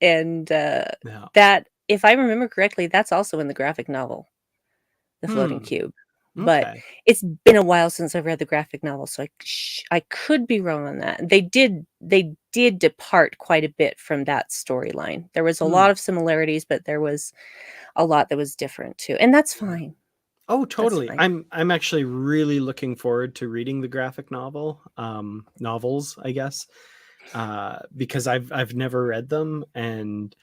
And No. that, if I remember correctly, that's also in the graphic novel, The Floating Hmm. Cube. But Okay. it's been a while since I've read the graphic novel, so I could be wrong on that. They did depart quite a bit from that storyline. There was a Hmm. lot of similarities, but there was a lot that was different too, and that's Yeah. fine. Oh, That's totally. fine. I'm actually really looking forward to reading the graphic novels, I guess, because I've never read them, and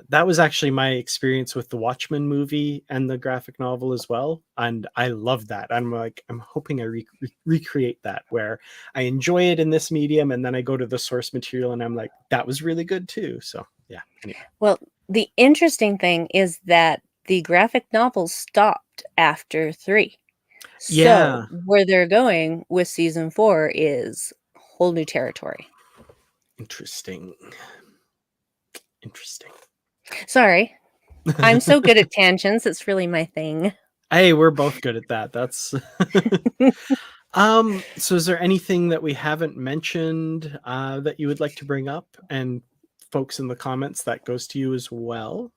that was actually my experience with the Watchmen movie and the graphic novel as well, and I love that. I'm like, I'm hoping I recreate that, where I enjoy it in this medium, and then I go to the source material, and I'm like, that was really good too. So yeah. Anyway. Well, the interesting thing is that the graphic novel stopped after 3. So, Yeah. where they're going with season 4 is whole new territory. Interesting. Interesting. Sorry, I'm so good at tangents, it's really my thing. Hey, we're both good at that. That's so is there anything that we haven't mentioned that you would like to bring up? And folks in the comments, that goes to you as well.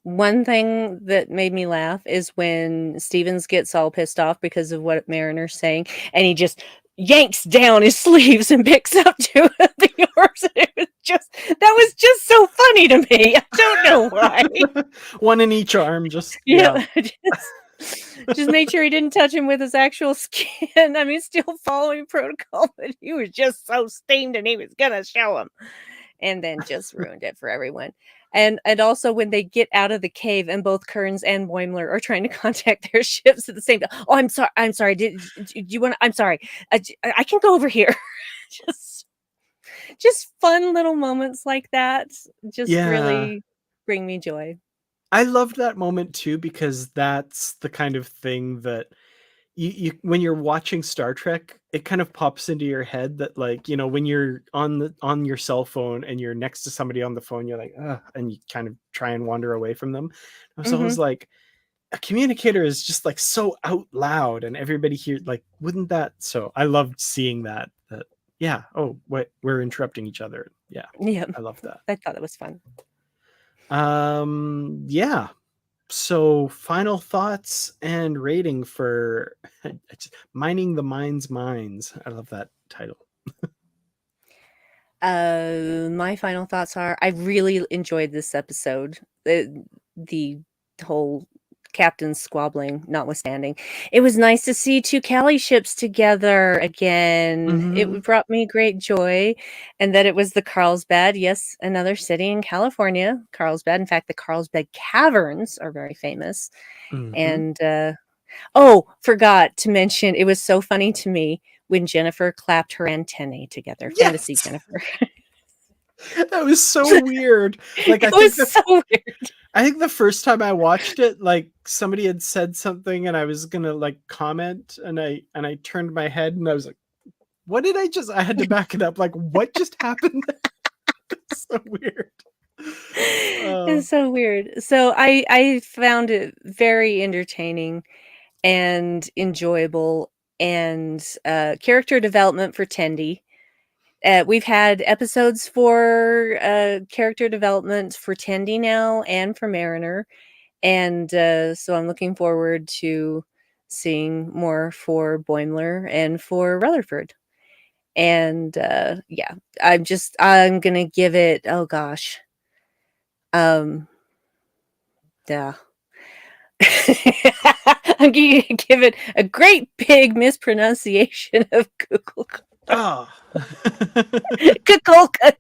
One thing that made me laugh is when Stevens gets all pissed off because of what Mariner's saying, and he just yanks down his sleeves and picks up 2 of the orbs. It was just that was just so funny to me. I don't know why. One in each arm, just yeah. Yeah, just made sure he didn't touch him with his actual skin. I mean, still following protocol, but he was just so steamed and he was gonna show him. And then just ruined it for everyone. And also when they get out of the cave and both Kearns and Boimler are trying to contact their ships at the same time. "Oh, I'm sorry. Do you wanna I'm sorry. I can go over here." Just just fun little moments like that just Yeah. really bring me joy. I loved that moment too, because that's the kind of thing that you when you're watching Star Trek, it kind of pops into your head that, like, when you're on your cell phone and you're next to somebody on the phone, you're like, ugh, and you kind of try and wander away from them. I was always Mhm. like, a communicator is just like so out loud, and everybody here, like, wouldn't that? So I loved seeing that yeah, oh, what, we're interrupting each other. Yeah, Yeah. I love that. I thought it was fun. Yeah. So, final thoughts and rating for Mining the Mind's Minds. I love that title. My final thoughts are I really enjoyed this episode. The whole captain's squabbling notwithstanding. It was nice to see 2 Cali ships together again. Mhm. It brought me great joy, and that it was the Carlsbad, yes, another city in California, Carlsbad. In fact, the Carlsbad Caverns are very famous, Mhm. and, oh, forgot to mention, it was so funny to me when Jennifer clapped her antennae together, Fantasy Yes! Jennifer. That was so weird. Like, It was so weird. I think the first time I watched it, like, somebody had said something and I was gonna, like, comment, and I turned my head and I was like, "What did I just?" I had to back it up, like, "What just happened?" It's so weird. Oh. It's so weird. So I found it very entertaining and enjoyable, and, character development for Tendi. We've had episodes for, character development for Tendi now and for Mariner, and, so I'm looking forward to seeing more for Boimler and for Rutherford. And yeah, I'm gonna give it, oh gosh. Yeah. I'm gonna give it a great big mispronunciation of Kukulkan. Oh. Kukulkan.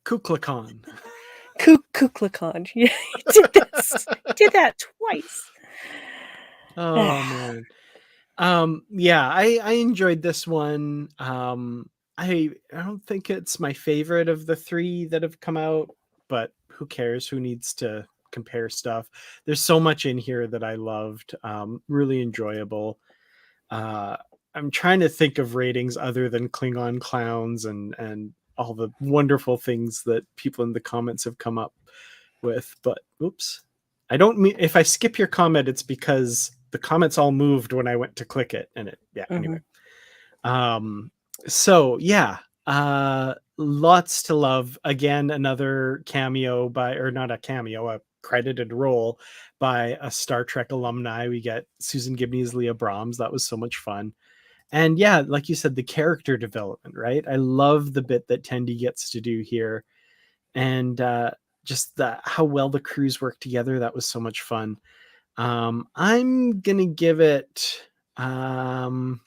Kukulkan. Kukulkan. Yeah, you did that twice. Oh man. Yeah, I enjoyed this one. I don't think it's my favorite of the 3 that have come out, but who cares? Who needs to compare stuff? There's so much in here that I loved. Really enjoyable. Uh, I'm trying to think of ratings other than Klingon clowns and all the wonderful things that people in the comments have come up with. But oops, I don't mean if I skip your comment, it's because the comments all moved when I went to click it, and it anyway. So yeah, lots to love. Again, another cameo by, or not a cameo, a credited role by a Star Trek alumni. We get Susan Gibney's Leah Brahms. That was so much fun. And yeah, like you said, the character development, right? I love the bit that Tendi gets to do here. And just how well the crews work together. That was so much fun. I'm going to give it, I'm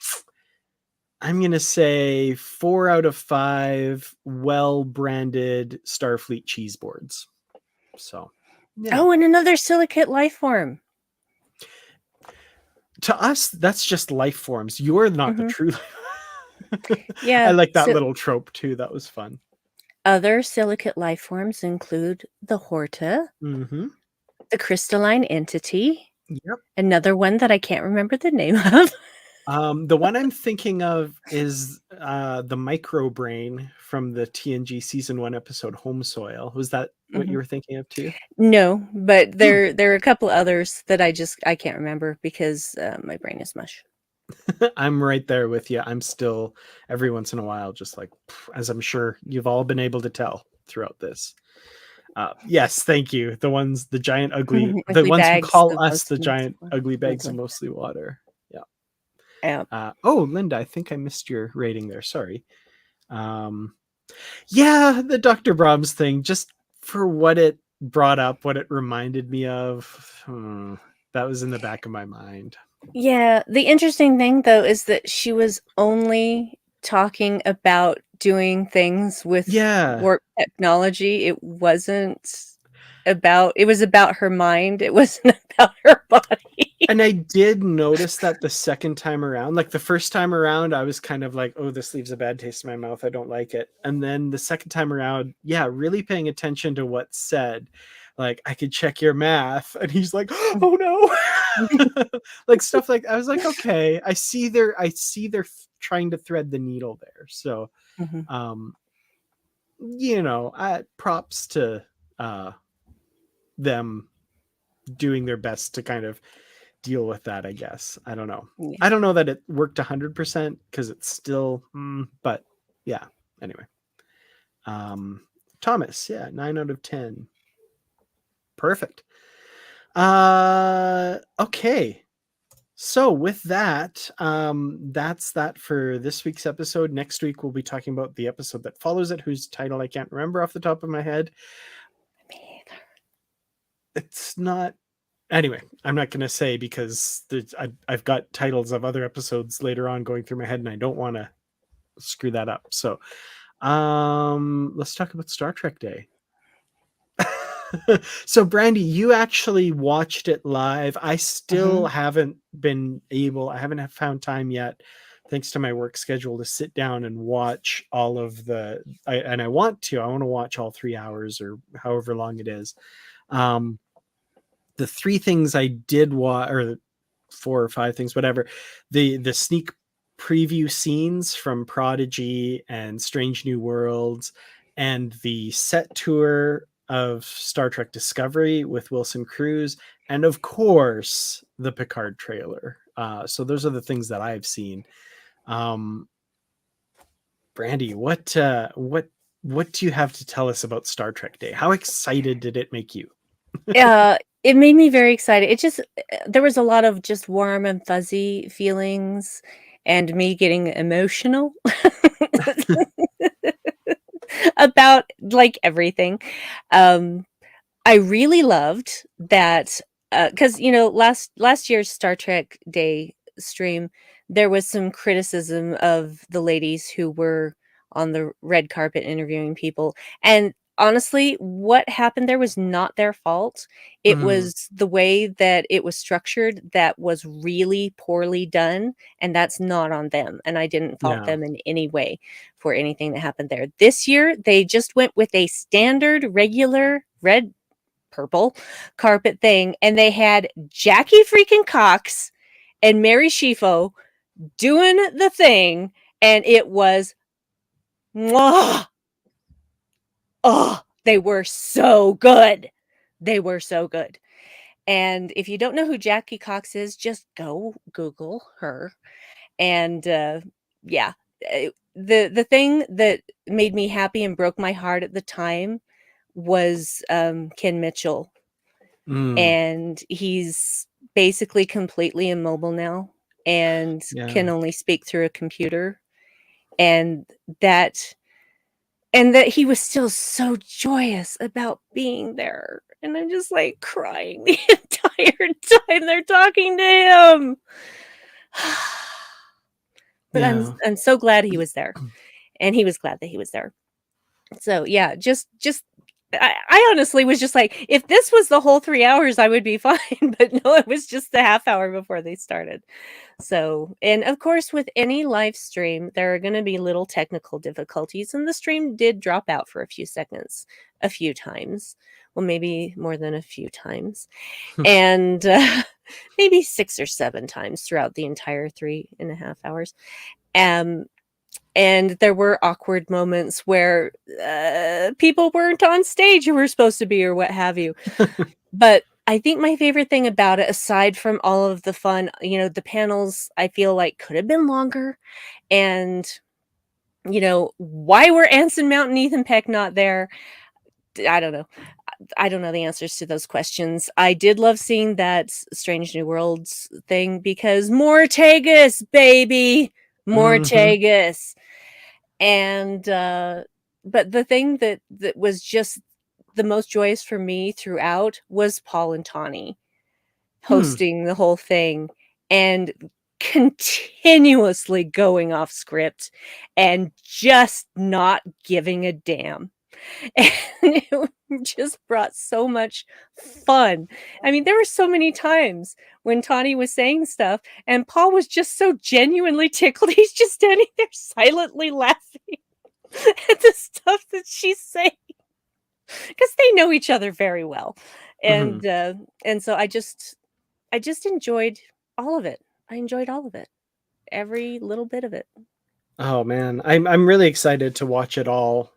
going to say 4 out of 5 well-branded Starfleet cheese boards. So, yeah. Oh, and another silicate life form. To us, that's just life forms. You're not the true life. Yeah. I like that little trope too. That was fun. Other silicate life forms include the Horta, the crystalline entity, another one that I can't remember the name of. The one I'm thinking of is the micro brain from the TNG season 1 episode Home Soil. Was that what you were thinking of too? No, but there are a couple others that I can't remember because my brain is mush. I'm right there with you. I'm still every once in a while just like, as I'm sure you've all been able to tell throughout this. Yes, thank you. The giant ugly, the ones who call us the giant ugly bags of mostly water. Yeah. Oh, Linda, I think I missed your rating there. Sorry. Yeah, the Dr. Brahms thing, just for what it brought up, what it reminded me of, that was in the back of my mind. Yeah, the interesting thing though is that she was only talking about doing things with warp technology. It was about her mind. It wasn't about her body. And I did notice that the second time around, like the first time around, I was kind of like, oh, this leaves a bad taste in my mouth. I don't like it. And then the second time around, yeah, really paying attention to what's said. Like, I could check your math. And he's like, oh no. Like stuff like, I was like, okay, I see they're trying to thread the needle there. So, props to them doing their best to kind of deal with that, I guess. I don't know. Yeah. I don't know that it worked 100% because it's still, but yeah. Anyway, Thomas, yeah, 9 out of 10. Perfect. Okay. So with that, that's that for this week's episode. Next week we'll be talking about the episode that follows it, whose title I can't remember off the top of my head. It's not. Anyway, I'm not going to say because I've got titles of other episodes later on going through my head, and I don't want to screw that up. So, let's talk about Star Trek Day. So, Brandi, you actually watched it live. I still haven't found time yet, thanks to my work schedule, to sit down and watch all of I want to watch all 3 hours or however long it is. The 3 things I did watch, or 4 or 5 things, whatever, the sneak preview scenes from Prodigy and Strange New Worlds, and the set tour of Star Trek Discovery with Wilson Cruz, and of course the Picard trailer. So those are the things that I've seen. Brandi, what do you have to tell us about Star Trek Day? How excited did it make you? It made me very excited. It just there was a lot of just warm and fuzzy feelings and me getting emotional about, like, everything. Um, I really loved that, because last year's Star Trek Day stream, there was some criticism of the ladies who were on the red carpet interviewing people, and honestly, what happened there was not their fault. It Mhm. was the way that it was structured that was really poorly done, and that's not on them, and I didn't fault Yeah. them in any way for anything that happened there. This year, they just went with a standard, regular red purple carpet thing, and they had Jackie freaking Cox and Mary Shifo doing the thing, and it was mwah! Oh, they were so good. They were so good. And if you don't know who Jackie Cox is, just go Google her. And yeah, the thing that made me happy and broke my heart at the time was Ken Mitchell, Mm. and he's basically completely immobile now and can Yeah. only speak through a computer, and that that he was still so joyous about being there, and I'm just like crying the entire time they're talking to him. But Yeah. I'm so glad he was there, and he was glad that he was there. So, yeah, just I honestly was just like, if this was the whole 3 hours, I would be fine, but no, it was just the half hour before they started. So, and of course, with any live stream, there are gonna be little technical difficulties, and the stream did drop out for a few seconds, a few times. Well, maybe more than a few times, and, maybe 6 or 7 times throughout the entire 3.5 hours. Um, and there were awkward moments where, people weren't on stage who were supposed to be or what have you. But I think my favorite thing about it, aside from all of the fun, the panels I feel like could have been longer, and, why were Anson Mount and Ethan Peck not there? I don't know. I don't know the answers to those questions. I did love seeing that Strange New Worlds thing because more Tagus, baby! More Mhm. Tagus. And, but the thing that was just the most joyous for me throughout was Paul and Tawny Hmm. hosting the whole thing and continuously going off script and just not giving a damn. And it just brought so much fun. I mean, there were so many times when Tawny was saying stuff and Paul was just so genuinely tickled. He's just standing there silently laughing at the stuff that she's saying because they know each other very well. Mhm. And so I just enjoyed all of it. I enjoyed all of it. Every little bit of it. Oh, man. I'm really excited to watch it all.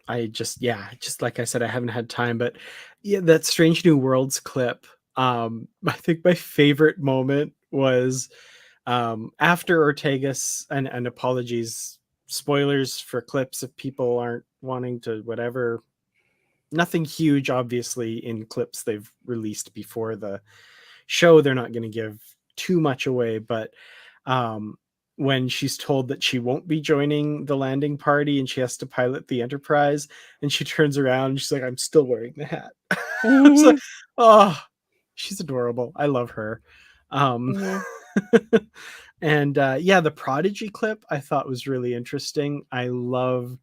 I just yeah, just like I said, I haven't had time, but yeah, that Strange New Worlds clip, I think my favorite moment was, after Ortegas and apologies, spoilers for clips if people aren't wanting to whatever. Nothing huge, obviously, in clips they've released before the show. They're not gonna give too much away, but, um, when she's told that she won't be joining the landing party and she has to pilot the Enterprise, and she turns around and she's like, "I'm still wearing the hat." I was like, Mhm, "Oh, she's adorable. I love her." Um, mhm. and, yeah, the Prodigy clip I thought was really interesting. I love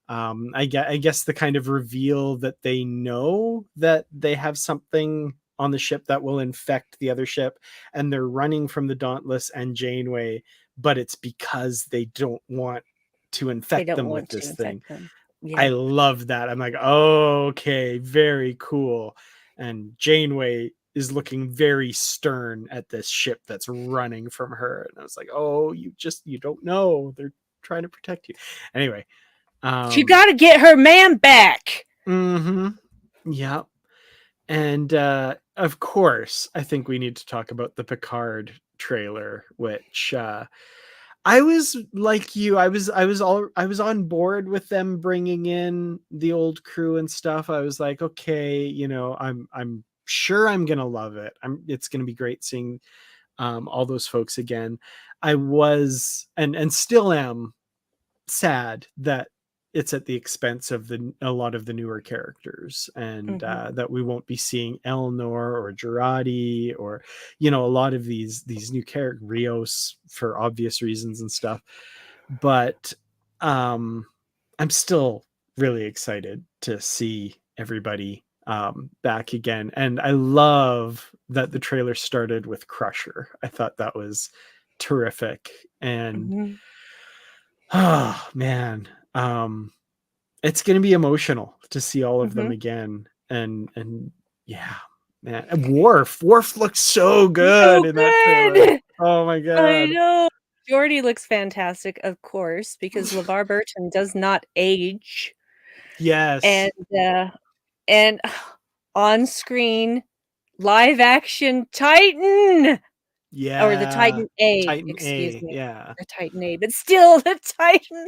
I guess the kind of reveal that they know that they have something on the ship that will infect the other ship, and they're running from the Dauntless and Janeway, but it's because they don't want to They infect don't them with want to this thing. infect them. I Yeah. love that. I'm like, "Oh, okay, very cool." And Janeway is looking very stern at this ship that's running from her, and I was like, "Oh, you don't know. They're trying to protect you." Anyway, She um gotta get her man back! mhm. Yeah. And, of course, I think we need to talk about the Picard trailer, which, I was like you, I was on board with them bringing in the old crew and stuff. I was like, "Okay, I'm sure I'm gonna love it. It's gonna be great seeing all those folks again. I was and still am sad that it's at the expense of a lot of the newer characters, and Mhm. that we won't be seeing Elnor or Girardi or a lot of these new characters, Rios, for obvious reasons and stuff. But um I'm still really excited to see everybody back again, and I love that the trailer started with Crusher. I thought that was terrific. And Mhm. oh man, it's gonna be emotional to see all of them Mhm. again. And yeah, man, and Worf looks so good So in that trailer. good! Oh my I god. know. Jordy looks fantastic, of course, because LeVar Burton does not age, and, Yes. uh, and on-screen live action Titan! Or the Yeah. Titan A, Titan excuse A, me. yeah. The Titan A, but still the Titan.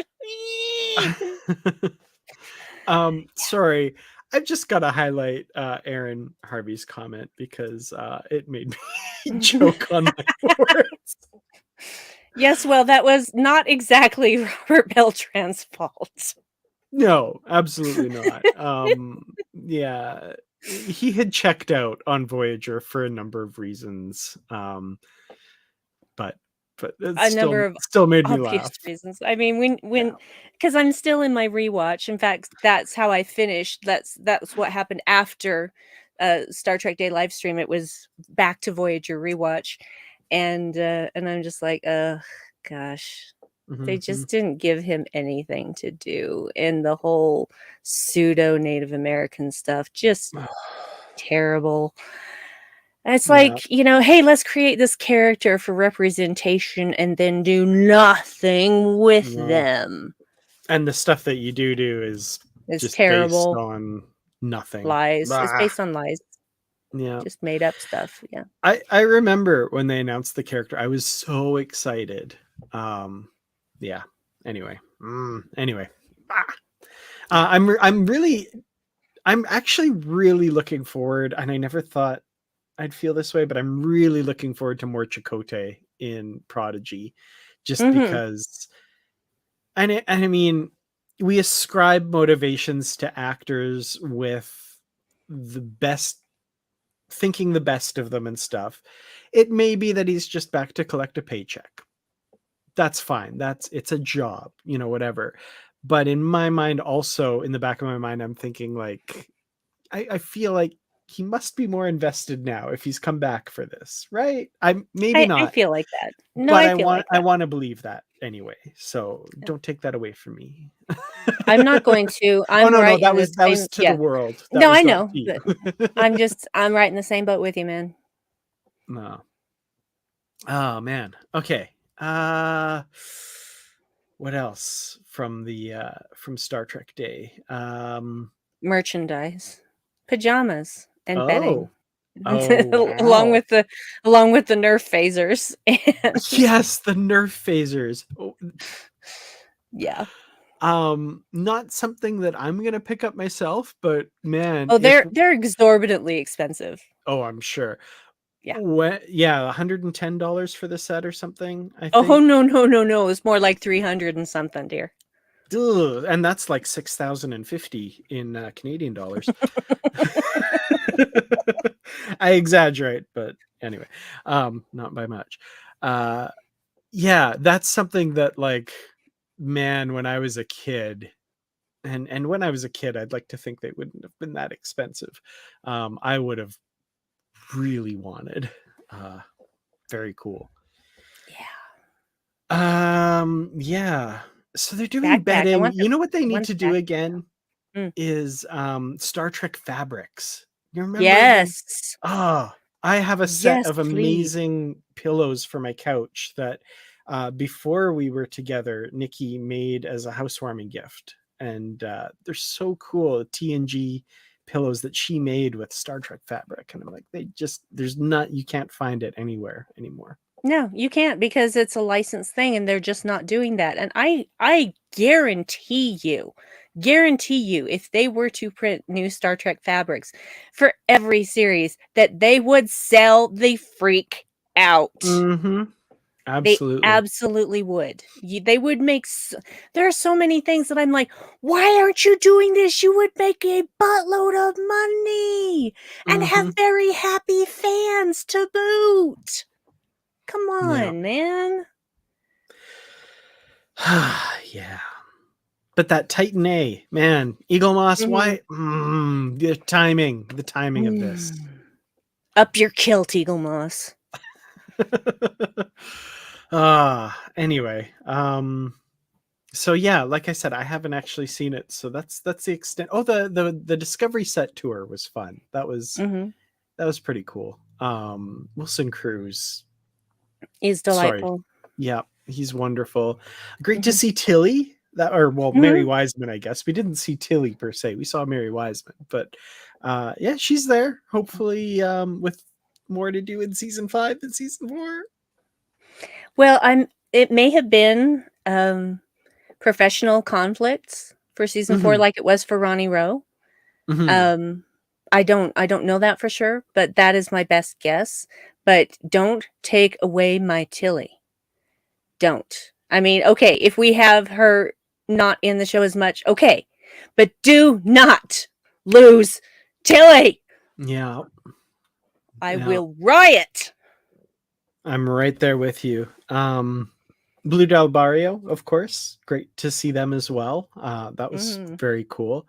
Sorry. I've just got to highlight Aaron Harvey's comment because it made me Yeah. choke on my words. Yes, well, that was not exactly Robert Beltran's fault. No, absolutely not. Yeah, he had checked out on Voyager for a number of reasons. But it A number of still made me obvious laugh. reasons. I mean, when Yeah. because 'cause I'm still in my rewatch. In fact, that's how I finished. That's what happened after, Star Trek Day livestream. It was back to Voyager rewatch, and I'm just like, "Ugh, gosh." They Mhm. just didn't give him anything to do, and the whole pseudo Native American stuff, just terrible. It's Yeah. like, "Hey, let's create this character for representation and then do nothing with No. them." And the stuff that you do is It's just based terrible. on nothing. Lies. It's Ah, based on lies. yeah. Just made up stuff, yeah. I remember when they announced the character, I was so excited. Um, yeah. Anyway. Anyway. Ah. I'm actually really looking forward, and I never thought I'd feel this way, but I'm really looking forward to more Chakotay in Prodigy, just Mhm. because. And I mean, we ascribe motivations to actors with the best, thinking the best of them and stuff. It may be that he's just back to collect a paycheck. That's fine. It's a job, whatever. But in my mind, also in the back of my mind, I'm thinking like, I feel like he must be more invested now if he's come back for this, right? I'm maybe I not, feel like that. No, but I I feel want like I that. want to believe that anyway. So Yeah. don't take that away from me. I'm not going to. Oh I'm no, no, right in that the was same, to the yeah. world. That No, I was not know, to you. but I'm right in the same boat with you, man. No. Oh man. Okay. Uh what else from the from Star Trek Day? Merchandise, pajamas, and bedding. Oh. Oh Along wow. with the along with the Nerf phasers, and Yes, the Nerf phasers. Oh, yeah. not something that I'm gonna pick up myself, but man, Oh, if they're exorbitantly expensive. oh, I'm sure. Yeah. Yeah, $110 for the set or something, I Oh, think. no, no, no, no, it's more like 300 and something, dear. Ugh, and that's like 6,050 in Canadian dollars. I exaggerate, but anyway, not by much. Uh, yeah, that's something that like, man, when I was a kid, and when I was a kid, I'd like to think they wouldn't have been that expensive. I would have really wanted. Uh, Very cool. Yeah. Yeah. So they're doing Backpack, bedding. You know what they I need want to the do backpack again now. Mm. is Star Trek fabrics. You remember the Yes. ah, I have a set Yes, of please. amazing pillows for my couch that before we were together, Nikki made as a housewarming gift. And they're so cool. TNG pillows that she made with Star Trek fabric. And I'm like, you can't find it anywhere anymore. No, you can't because it's a licensed thing and they're just not doing that. And I guarantee you, guarantee you, if they were to print new Star Trek fabrics for every series, that they would sell the freak out. Mm-hmm. They Absolutely. absolutely would. They would make. There are so many things that I'm like, why aren't you doing this? You would make a buttload of money and Mm-hmm. have very happy fans to boot. Come Yeah. on, man. Yeah. But that Titan A, man, Eagle Moss, Mhm. why? The timing of this. Up your kilt, Eagle Moss. Anyway, so yeah, like I said, I haven't actually seen it, so that's the extent. Oh, the Discovery Set tour was fun. That was Mhm. pretty cool. Wilson Cruz, Is sorry, delightful. yeah, he's wonderful. Great to Mhm. see Tilly. That, or well, Mary Mhm. Wiseman, I guess. We didn't see Tilly per se. We saw Mary Wiseman, but yeah, she's there. Hopefully, with more to do in season 5 than season 4. Well, it may have been, professional conflicts for season 4 Mm-hmm. like it was for Ronnie Rowe. Mm-hmm. Um, I don't know that for sure, but that is my best guess. But don't take away my Tilly. Don't. I mean, okay, if we have her not in the show as much, okay. But do not lose Tilly. Yeah, I yeah. will riot. I'm right there with you. Blue Del Barrio, of course. Great to see them as well. That was Mhm. very cool.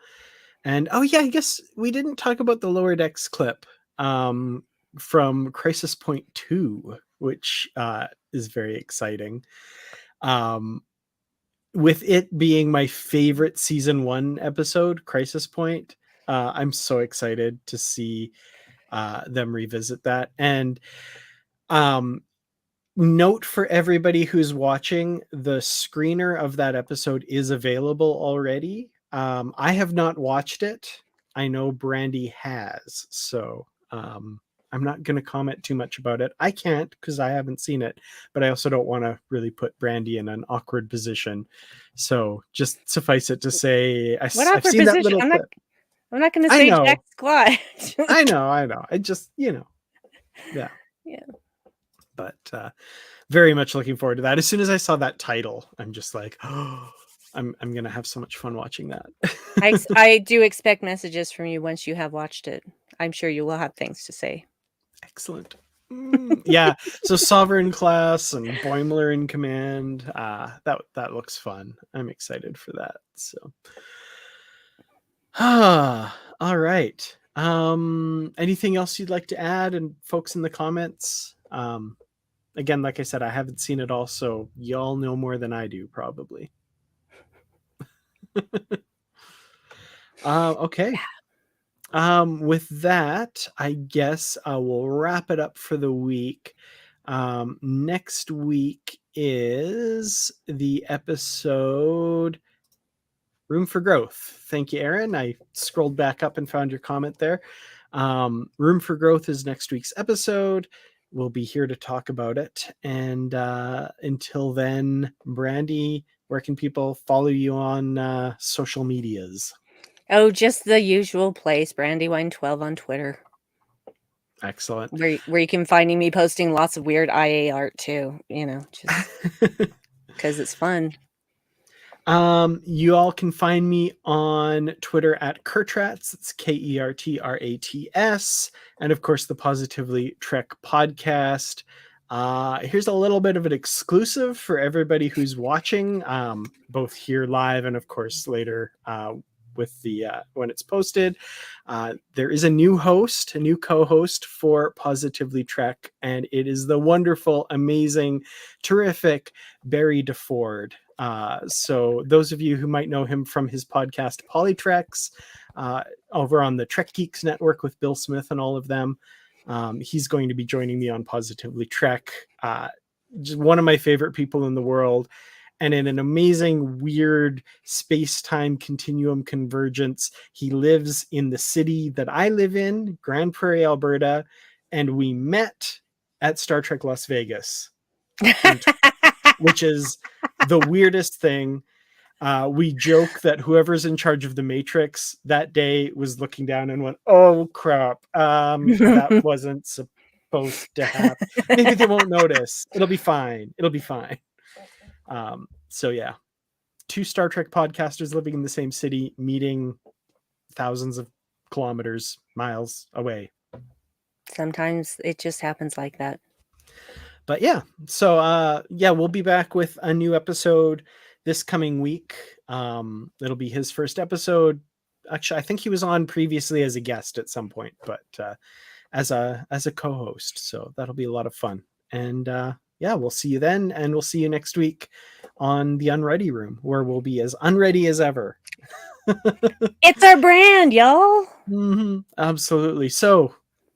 And oh yeah, I guess we didn't talk about the Lower Decks clip from Crisis Point 2, which is very exciting. Um, with it being my favorite season 1 episode, Crisis Point, I'm so excited to see them revisit that. And um, note for everybody who's watching, the screener of that episode is available already. I have not watched it. I know Brandi has, so I'm not going to comment too much about it. I can't because I haven't seen it, but I also don't want to really put Brandi in an awkward position. So just suffice it to say, What I've awkward seen that position? little clip. I'm not gonna I say Jack know, Squad. I know. I just, yeah. Yeah. But very much looking forward to that. As soon as I saw that title, I'm just like, oh, I'm gonna have so much fun watching that. I do expect messages from you once you have watched it. I'm sure you will have things to say. Excellent. Yeah. So Sovereign class and Boimler in command. That looks fun. I'm excited for that. So all right. Anything else you'd like to add, and folks in the comments? Again, like I said, I haven't seen it all, so y'all know more than I do, probably. Okay. With that, I guess I will wrap it up for the week. Next week is the episode Room for Growth. Thank you, Aaron. I scrolled back up and found your comment there. Room for Growth is next week's episode. We'll be here to talk about it. And until then, Brandi, where can people follow you on social medias? Oh, just the usual place, Brandywine12 on Twitter, Excellent. where you can find me posting lots of weird IA art too, just because it's fun. You all can find me on Twitter at Kertrats. It's KERTRATS. And of course, the Positively Trek podcast. Here's a little bit of an exclusive for everybody who's watching, both here live and of course later with the when it's posted. There is a new co-host for Positively Trek, and it is the wonderful, amazing, terrific Barry DeFord. So those of you who might know him from his podcast Polytreks, over on the Trek Geeks Network with Bill Smith and all of them, he's going to be joining me on Positively Trek. Just one of my favorite people in the world, and in an amazing, weird space-time continuum convergence. He lives in the city that I live in, Grand Prairie, Alberta, and we met at Star Trek Las Vegas, which is the weirdest thing. We joke that whoever's in charge of the Matrix that day was looking down and went, "Oh crap, that wasn't supposed to happen. Maybe they won't notice. It'll be fine. It'll be fine." So yeah, two Star Trek podcasters living in the same city, meeting thousands of kilometers, miles away. Sometimes it just happens like that. But yeah, so yeah, we'll be back with a new episode this coming week. It'll be his first episode. Actually, I think he was on previously as a guest at some point, but as a co-host. So that'll be a lot of fun. And yeah, we'll see you then, and we'll see you next week on the Unready Room, where we'll be as unready as ever. It's our brand, y'all. Absolutely. So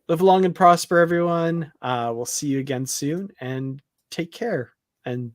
live long and prosper, everyone. We'll see you again soon, and take care. And